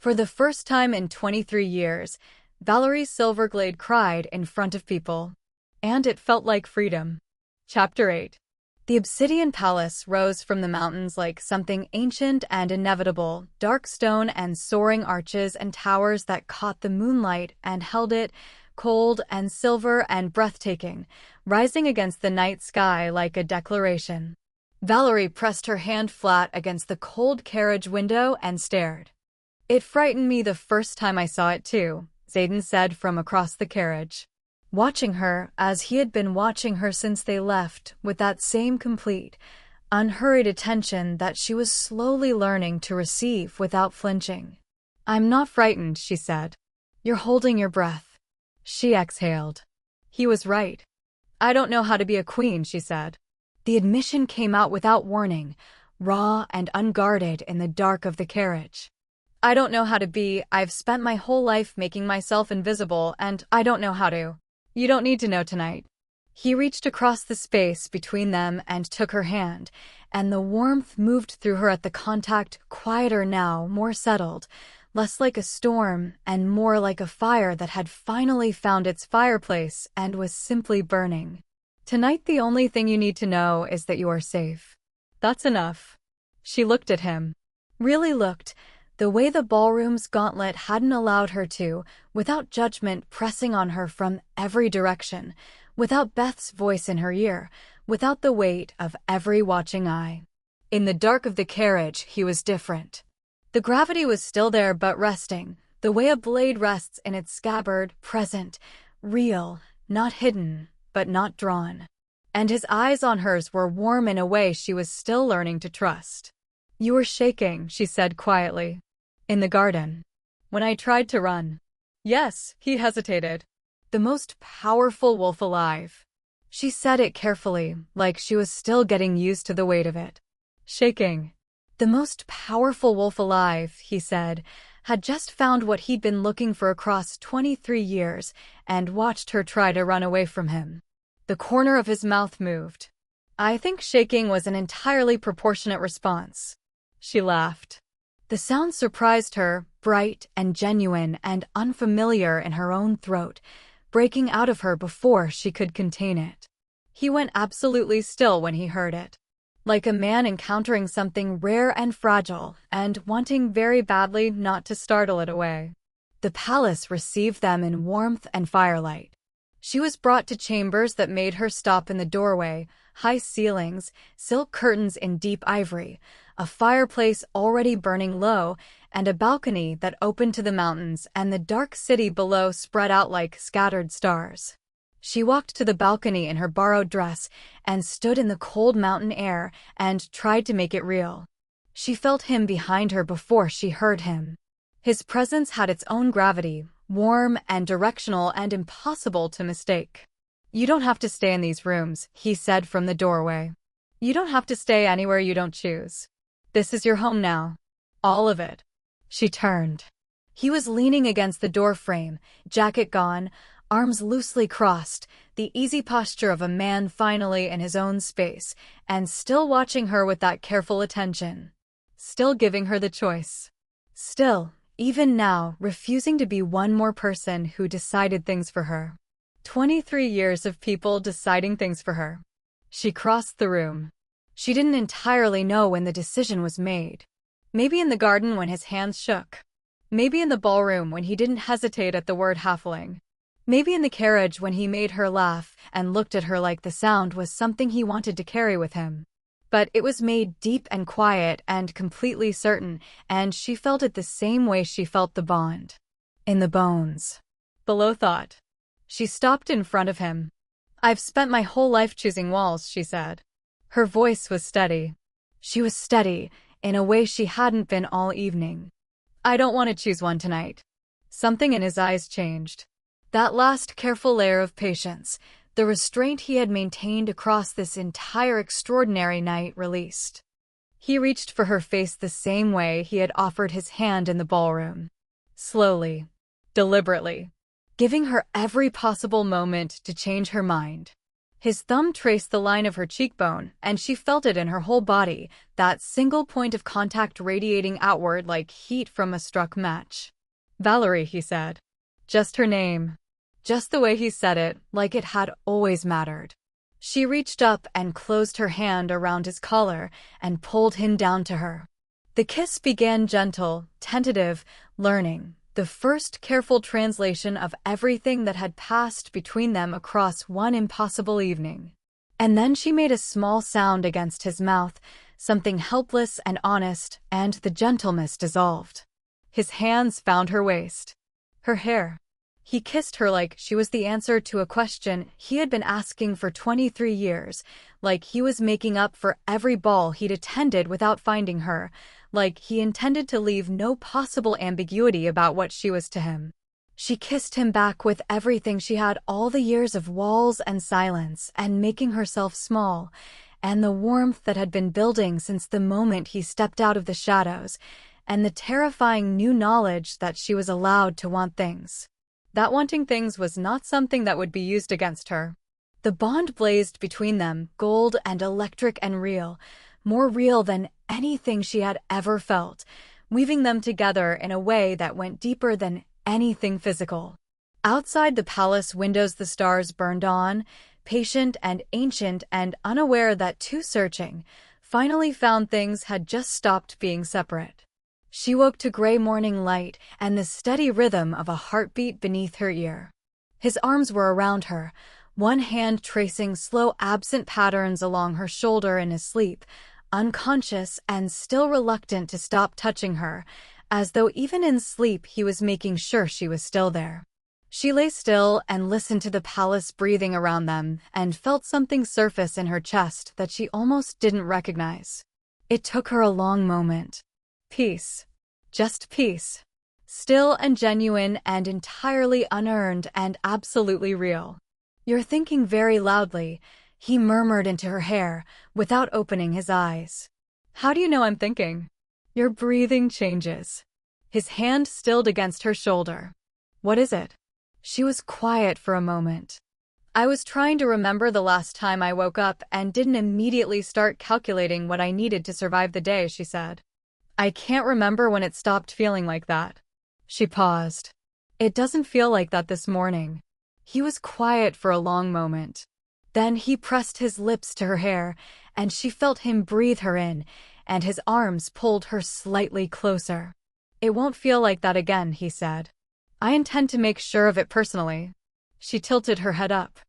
For the first time in 23 years, Valerie Silverglade cried in front of people. And it felt like freedom. Chapter 8. The Obsidian Palace rose from the mountains like something ancient and inevitable, dark stone and soaring arches and towers that caught the moonlight and held it, cold and silver and breathtaking, rising against the night sky like a declaration. Valerie pressed her hand flat against the cold carriage window and stared. "It frightened me the first time I saw it too," Xaden said from across the carriage. Watching her, as he had been watching her since they left, with that same complete, unhurried attention that she was slowly learning to receive without flinching. "I'm not frightened," she said. "You're holding your breath." She exhaled. He was right. "I don't know how to be a queen," she said. The admission came out without warning, raw and unguarded in the dark of the carriage. "I don't know how to be. I've spent my whole life making myself invisible, and I don't know how to. You don't need to know tonight." He reached across the space between them and took her hand, and the warmth moved through her at the contact, quieter now, more settled, less like a storm and more like a fire that had finally found its fireplace and was simply burning. "Tonight the only thing you need to know is that you are safe. That's enough." She looked at him. Really looked, the way the ballroom's gauntlet hadn't allowed her to, without judgment pressing on her from every direction, without Beth's voice in her ear, without the weight of every watching eye. In the dark of the carriage, he was different. The gravity was still there but resting, the way a blade rests in its scabbard, present, real, not hidden, but not drawn. And his eyes on hers were warm in a way she was still learning to trust. "You were shaking," she said quietly. "In the garden. When I tried to run." "Yes," he hesitated. "The most powerful wolf alive." She said it carefully, like she was still getting used to the weight of it. Shaking. The most powerful wolf alive, he said, had just found what he'd been looking for across 23 years and watched her try to run away from him. The corner of his mouth moved. "I think shaking was an entirely proportionate response." She laughed. The sound surprised her, bright and genuine and unfamiliar in her own throat, breaking out of her before she could contain it. He went absolutely still when he heard it. Like a man encountering something rare and fragile and wanting very badly not to startle it away. The palace received them in warmth and firelight. She was brought to chambers that made her stop in the doorway, high ceilings, silk curtains in deep ivory, a fireplace already burning low, and a balcony that opened to the mountains and the dark city below spread out like scattered stars. She walked to the balcony in her borrowed dress and stood in the cold mountain air and tried to make it real. She felt him behind her before she heard him. His presence had its own gravity, warm and directional and impossible to mistake. "You don't have to stay in these rooms," he said from the doorway. "You don't have to stay anywhere you don't choose. This is your home now. All of it." She turned. He was leaning against the door frame, jacket gone, arms loosely crossed, the easy posture of a man finally in his own space, and still watching her with that careful attention. Still giving her the choice. Still, even now, refusing to be one more person who decided things for her. 23 years of people deciding things for her. She crossed the room. She didn't entirely know when the decision was made. Maybe in the garden when his hands shook. Maybe in the ballroom when he didn't hesitate at the word halfling. Maybe in the carriage when he made her laugh and looked at her like the sound was something he wanted to carry with him. But it was made deep and quiet and completely certain, and she felt it the same way she felt the bond. In the bones. Below thought. She stopped in front of him. "I've spent my whole life choosing walls," she said. Her voice was steady. She was steady, in a way she hadn't been all evening. "I don't want to choose one tonight." Something in his eyes changed. That last careful layer of patience, the restraint he had maintained across this entire extraordinary night, released. He reached for her face the same way he had offered his hand in the ballroom. Slowly, deliberately, giving her every possible moment to change her mind. His thumb traced the line of her cheekbone, and she felt it in her whole body, that single point of contact radiating outward like heat from a struck match. "Valerie," he said. Just her name. Just the way he said it, like it had always mattered. She reached up and closed her hand around his collar and pulled him down to her. The kiss began gentle, tentative, learning, the first careful translation of everything that had passed between them across one impossible evening. And then she made a small sound against his mouth, something helpless and honest, and the gentleness dissolved. His hands found her waist. Her hair. He kissed her like she was the answer to a question he had been asking for 23 years, like he was making up for every ball he'd attended without finding her, like he intended to leave no possible ambiguity about what she was to him. She kissed him back with everything she had, all the years of walls and silence and making herself small, and the warmth that had been building since the moment he stepped out of the shadows, and the terrifying new knowledge that she was allowed to want things. That wanting things was not something that would be used against her. The bond blazed between them, gold and electric and real, more real than anything she had ever felt, weaving them together in a way that went deeper than anything physical. Outside the palace windows the stars burned on, patient and ancient and unaware that too searching, finally found things had just stopped being separate. She woke to gray morning light and the steady rhythm of a heartbeat beneath her ear. His arms were around her, one hand tracing slow absent patterns along her shoulder in his sleep, unconscious and still reluctant to stop touching her, as though even in sleep he was making sure she was still there. She lay still and listened to the palace breathing around them and felt something surface in her chest that she almost didn't recognize. It took her a long moment. Peace. Just peace. Still and genuine and entirely unearned and absolutely real. "You're thinking very loudly," he murmured into her hair, without opening his eyes. "How do you know I'm thinking?" "Your breathing changes." His hand stilled against her shoulder. "What is it?" She was quiet for a moment. "I was trying to remember the last time I woke up and didn't immediately start calculating what I needed to survive the day," she said. "I can't remember when it stopped feeling like that." She paused. "It doesn't feel like that this morning." He was quiet for a long moment. Then he pressed his lips to her hair, and she felt him breathe her in, and his arms pulled her slightly closer. "It won't feel like that again," he said. "I intend to make sure of it personally." She tilted her head up,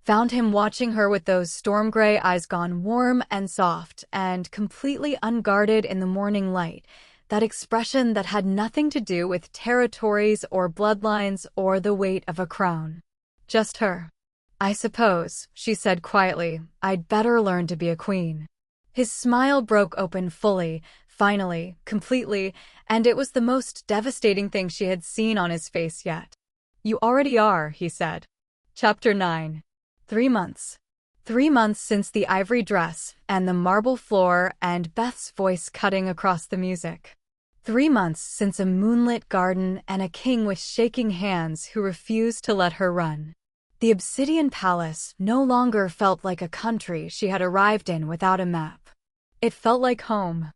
found him watching her with those storm-gray eyes gone warm and soft and completely unguarded in the morning light, that expression that had nothing to do with territories or bloodlines or the weight of a crown. Just her. "I suppose," she said quietly, "I'd better learn to be a queen." His smile broke open fully, finally, completely, and it was the most devastating thing she had seen on his face yet. "You already are," he said. Chapter 9. 3 months. 3 months since the ivory dress and the marble floor and Beth's voice cutting across the music. 3 months since a moonlit garden and a king with shaking hands who refused to let her run. The obsidian palace no longer felt like a country she had arrived in without a map. It felt like home.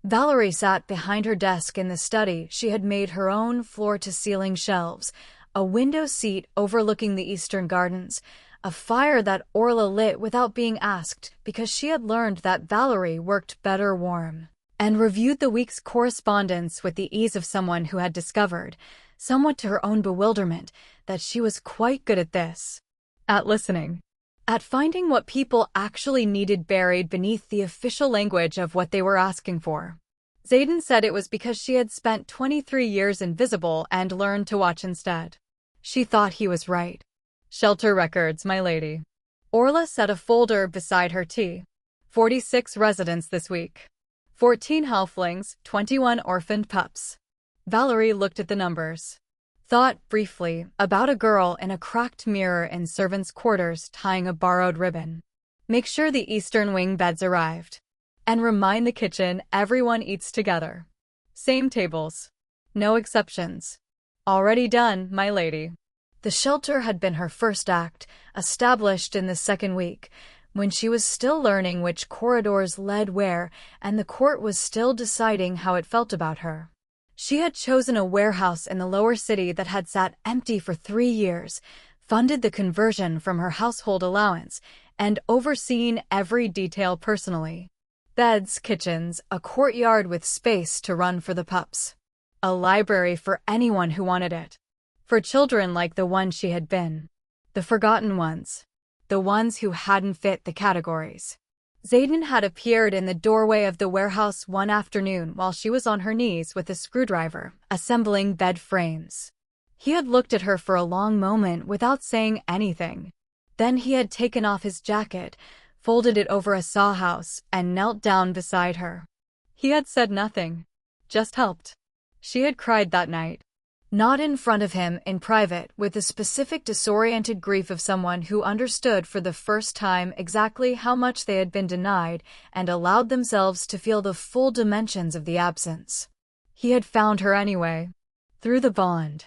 Valerie sat behind her desk in the study she had made her own floor-to-ceiling shelves, a window seat overlooking the eastern gardens, a fire that Orla lit without being asked because she had learned that Valerie worked better warm, and reviewed the week's correspondence with the ease of someone who had discovered, somewhat to her own bewilderment, that she was quite good at this. At listening. At finding what people actually needed buried beneath the official language of what they were asking for. Xaden said it was because she had spent 23 years invisible and learned to watch instead. She thought he was right. "Shelter records, my lady." Orla set a folder beside her tea. 46 residents this week. 14 halflings, 21 orphaned pups. Valerie looked at the numbers. Thought, briefly, about a girl in a cracked mirror in servants' quarters tying a borrowed ribbon. Make sure the Eastern Wing beds arrived. And remind the kitchen everyone eats together. Same tables. No exceptions. Already done, my lady. The shelter had been her first act, established in the second week, when she was still learning which corridors led where, and the court was still deciding how it felt about her. She had chosen a warehouse in the lower city that had sat empty for 3 years, funded the conversion from her household allowance, and overseen every detail personally. Beds, kitchens, a courtyard with space to run for the pups. A library for anyone who wanted it. For children like the one she had been. The forgotten ones. The ones who hadn't fit the categories. Xaden had appeared in the doorway of the warehouse one afternoon while she was on her knees with a screwdriver, assembling bed frames. He had looked at her for a long moment without saying anything. Then he had taken off his jacket, folded it over a sawhouse, and knelt down beside her. He had said nothing. Just helped. She had cried that night. Not in front of him, in private, with the specific disoriented grief of someone who understood for the first time exactly how much they had been denied and allowed themselves to feel the full dimensions of the absence. He had found her anyway. Through the bond.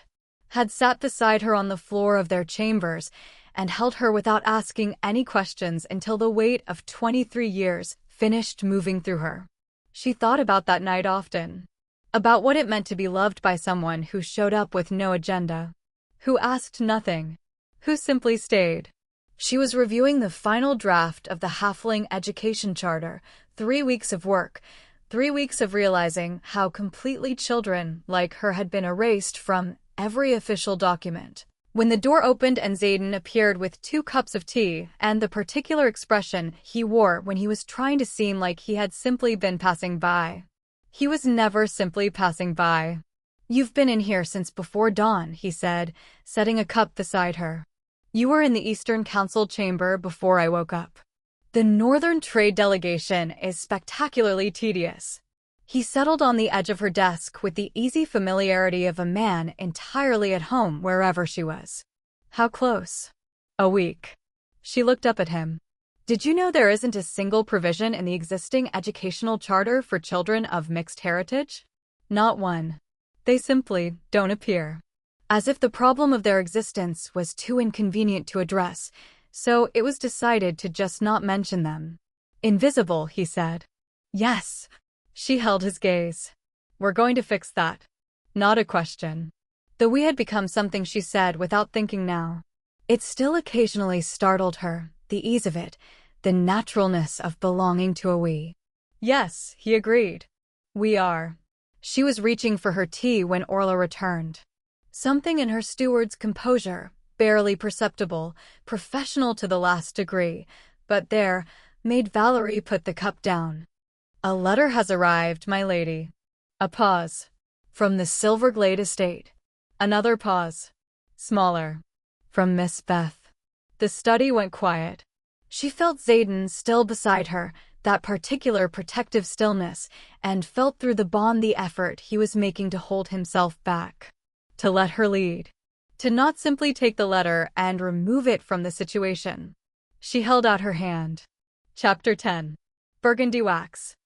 Had sat beside her on the floor of their chambers and held her without asking any questions until the weight of 23 years finished moving through her. She thought about that night often. About what it meant to be loved by someone who showed up with no agenda. Who asked nothing. Who simply stayed. She was reviewing the final draft of the Halfling Education Charter, 3 weeks of work, 3 weeks of realizing how completely children like her had been erased from every official document. When the door opened and Zayden appeared with 2 cups of tea and the particular expression he wore when he was trying to seem like he had simply been passing by. He was never simply passing by. "You've been in here since before dawn," he said, setting a cup beside her. "You were in the Eastern Council chamber before I woke up. The Northern Trade Delegation is spectacularly tedious." He settled on the edge of her desk with the easy familiarity of a man entirely at home wherever she was. "How close?" "A week." She looked up at him. "Did you know there isn't a single provision in the existing educational charter for children of mixed heritage? Not one. They simply don't appear. As if the problem of their existence was too inconvenient to address, so it was decided to just not mention them." "Invisible," he said. "Yes." She held his gaze. "We're going to fix that." Not a question. The "we" had become something she said without thinking now. It still occasionally startled her, the ease of it, the naturalness of belonging to a "we." "Yes," he agreed. "We are." She was reaching for her tea when Orla returned. Something in her steward's composure, barely perceptible, professional to the last degree, but there, made Valerie put the cup down. "A letter has arrived, my lady." A pause. "From the Silverglade estate." Another pause. Smaller. "From Miss Beth." The study went quiet. She felt Zayden still beside her, that particular protective stillness, and felt through the bond the effort he was making to hold himself back. To let her lead. To not simply take the letter and remove it from the situation. She held out her hand. Chapter 10. Burgundy Wax.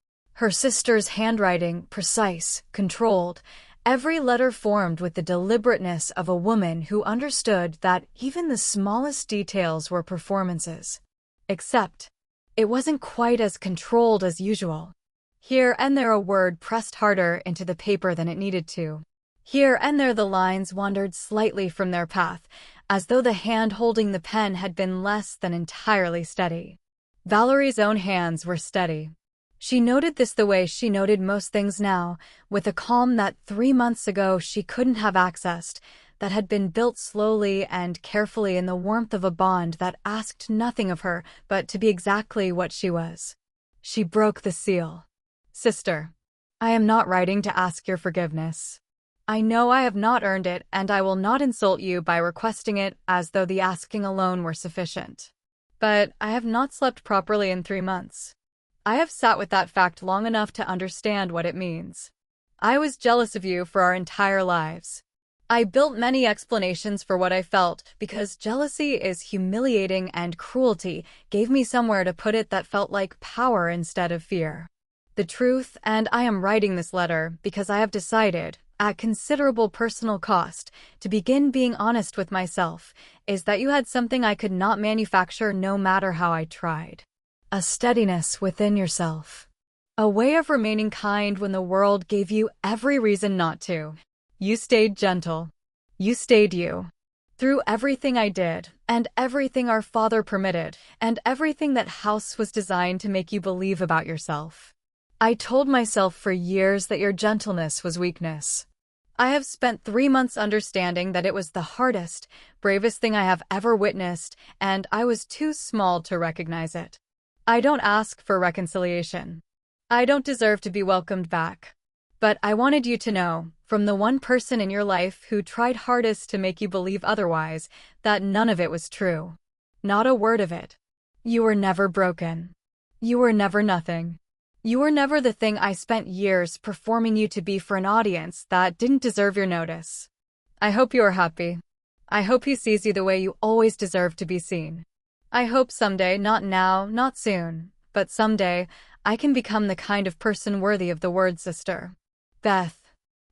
Her sister's handwriting, precise, controlled, every letter formed with the deliberateness of a woman who understood that even the smallest details were performances. Except, it wasn't quite as controlled as usual. Here and there a word pressed harder into the paper than it needed to. Here and there the lines wandered slightly from their path, as though the hand holding the pen had been less than entirely steady. Valerie's own hands were steady. She noted this the way she noted most things now, with a calm that 3 months ago she couldn't have accessed, that had been built slowly and carefully in the warmth of a bond that asked nothing of her but to be exactly what she was. She broke the seal. "Sister, I am not writing to ask your forgiveness. I know I have not earned it, and I will not insult you by requesting it as though the asking alone were sufficient. But I have not slept properly in 3 months. I have sat with that fact long enough to understand what it means. I was jealous of you for our entire lives. I built many explanations for what I felt, because jealousy is humiliating and cruelty gave me somewhere to put it that felt like power instead of fear. The truth, and I am writing this letter because I have decided, at considerable personal cost, to begin being honest with myself, is that you had something I could not manufacture no matter how I tried. A steadiness within yourself. A way of remaining kind when the world gave you every reason not to. You stayed gentle. You stayed you. Through everything I did, and everything our father permitted, and everything that house was designed to make you believe about yourself. I told myself for years that your gentleness was weakness. I have spent 3 months understanding that it was the hardest, bravest thing I have ever witnessed, and I was too small to recognize it. I don't ask for reconciliation. I don't deserve to be welcomed back. But I wanted you to know, from the one person in your life who tried hardest to make you believe otherwise, that none of it was true. Not a word of it. You were never broken. You were never nothing. You were never the thing I spent years performing you to be for an audience that didn't deserve your notice. I hope you are happy. I hope he sees you the way you always deserve to be seen. I hope someday, not now, not soon, but someday, I can become the kind of person worthy of the word sister. Beth.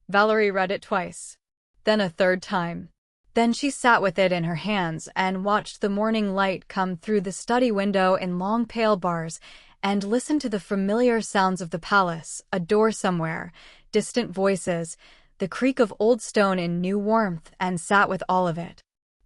Valerie read it twice. Then a third time. Then she sat with it in her hands and watched the morning light come through the study window in long pale bars and listened to the familiar sounds of the palace, a door somewhere, distant voices, the creak of old stone in new warmth, and sat with all of it.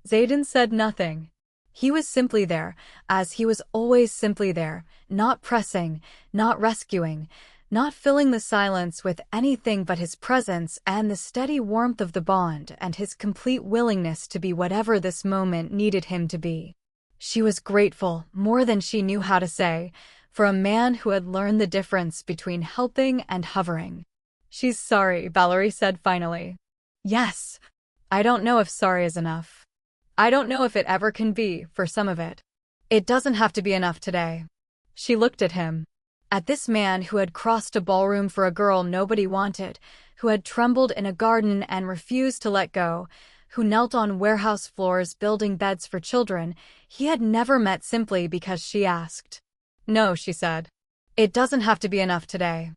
Zayden said nothing. He was simply there, as he was always simply there, not pressing, not rescuing, not filling the silence with anything but his presence and the steady warmth of the bond and his complete willingness to be whatever this moment needed him to be. She was grateful, more than she knew how to say, for a man who had learned the difference between helping and hovering. "She's sorry," Valerie said finally. "Yes. I don't know if sorry is enough. I don't know if it ever can be, for some of it. It doesn't have to be enough today." She looked at him. At this man who had crossed a ballroom for a girl nobody wanted, who had trembled in a garden and refused to let go, who knelt on warehouse floors building beds for children, he had never met simply because she asked. "No," she said. "It doesn't have to be enough today."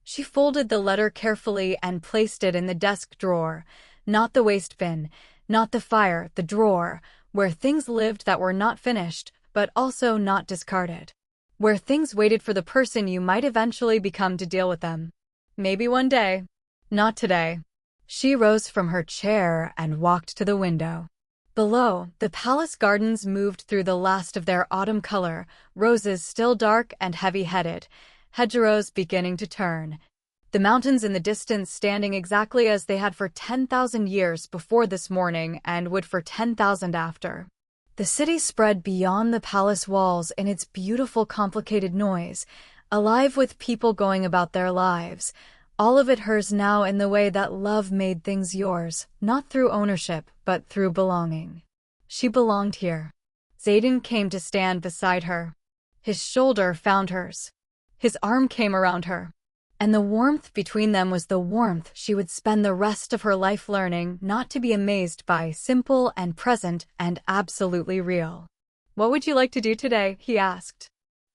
She folded the letter carefully and placed it in the desk drawer, not the waste bin, not the fire, the drawer, where things lived that were not finished, but also not discarded. Where things waited for the person you might eventually become to deal with them. Maybe one day. Not today. She rose from her chair and walked to the window. Below, the palace gardens moved through the last of their autumn color, roses still dark and heavy-headed, hedgerows beginning to turn. The mountains in the distance standing exactly as they had for 10,000 years before this morning and would for 10,000 after. The city spread beyond the palace walls in its beautiful complicated noise, alive with people going about their lives, all of it hers now in the way that love made things yours, not through ownership, but through belonging. She belonged here. Xaden came to stand beside her. His shoulder found hers. His arm came around her. And the warmth between them was the warmth she would spend the rest of her life learning not to be amazed by, simple and present and absolutely real. "What would you like to do today?" he asked.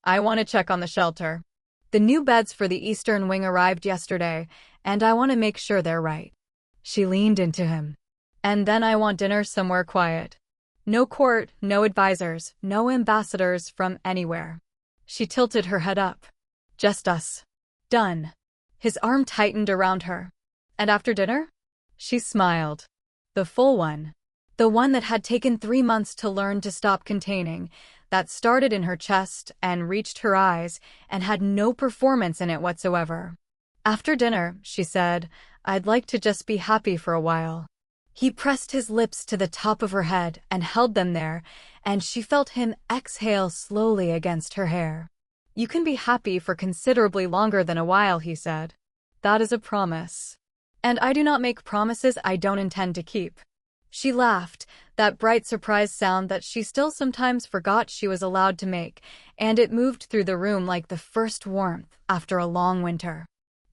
"I want to check on the shelter. The new beds for the eastern wing arrived yesterday, and I want to make sure they're right." She leaned into him. "And then I want dinner somewhere quiet. No court, no advisors, no ambassadors from anywhere." She tilted her head up. "Just us." "Done." His arm tightened around her. "And after dinner?" She smiled. "The full one. The one that had taken 3 months to learn to stop containing, that started in her chest and reached her eyes and had no performance in it whatsoever." "After dinner," she said, "I'd like to just be happy for a while." He pressed his lips to the top of her head and held them there, and she felt him exhale slowly against her hair. "You can be happy for considerably longer than a while," he said. "That is a promise. And I do not make promises I don't intend to keep." She laughed, that bright surprise sound that she still sometimes forgot she was allowed to make, and it moved through the room like the first warmth after a long winter.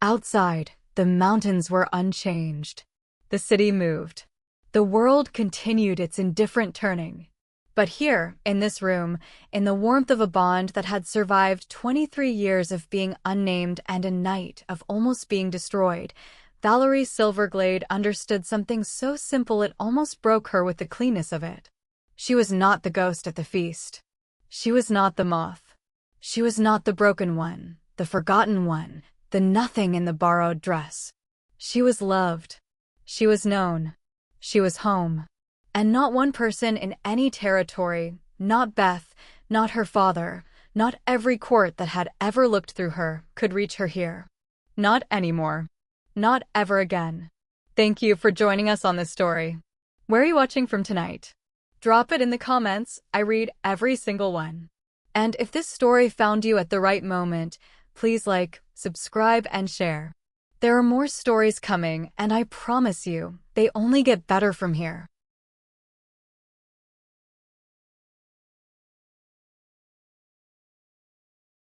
Outside, the mountains were unchanged. The city moved. The world continued its indifferent turning. But here, in this room, in the warmth of a bond that had survived 23 years of being unnamed and a night of almost being destroyed, Valerie Silverglade understood something so simple it almost broke her with the cleanness of it. She was not the ghost at the feast. She was not the moth. She was not the broken one, the forgotten one, the nothing in the borrowed dress. She was loved. She was known. She was home. And not one person in any territory, not Beth, not her father, not every court that had ever looked through her, could reach her here. Not anymore. Not ever again. Thank you for joining us on this story. Where are you watching from tonight? Drop it in the comments. I read every single one. And if this story found you at the right moment, please like, subscribe, and share. There are more stories coming, and I promise you, they only get better from here.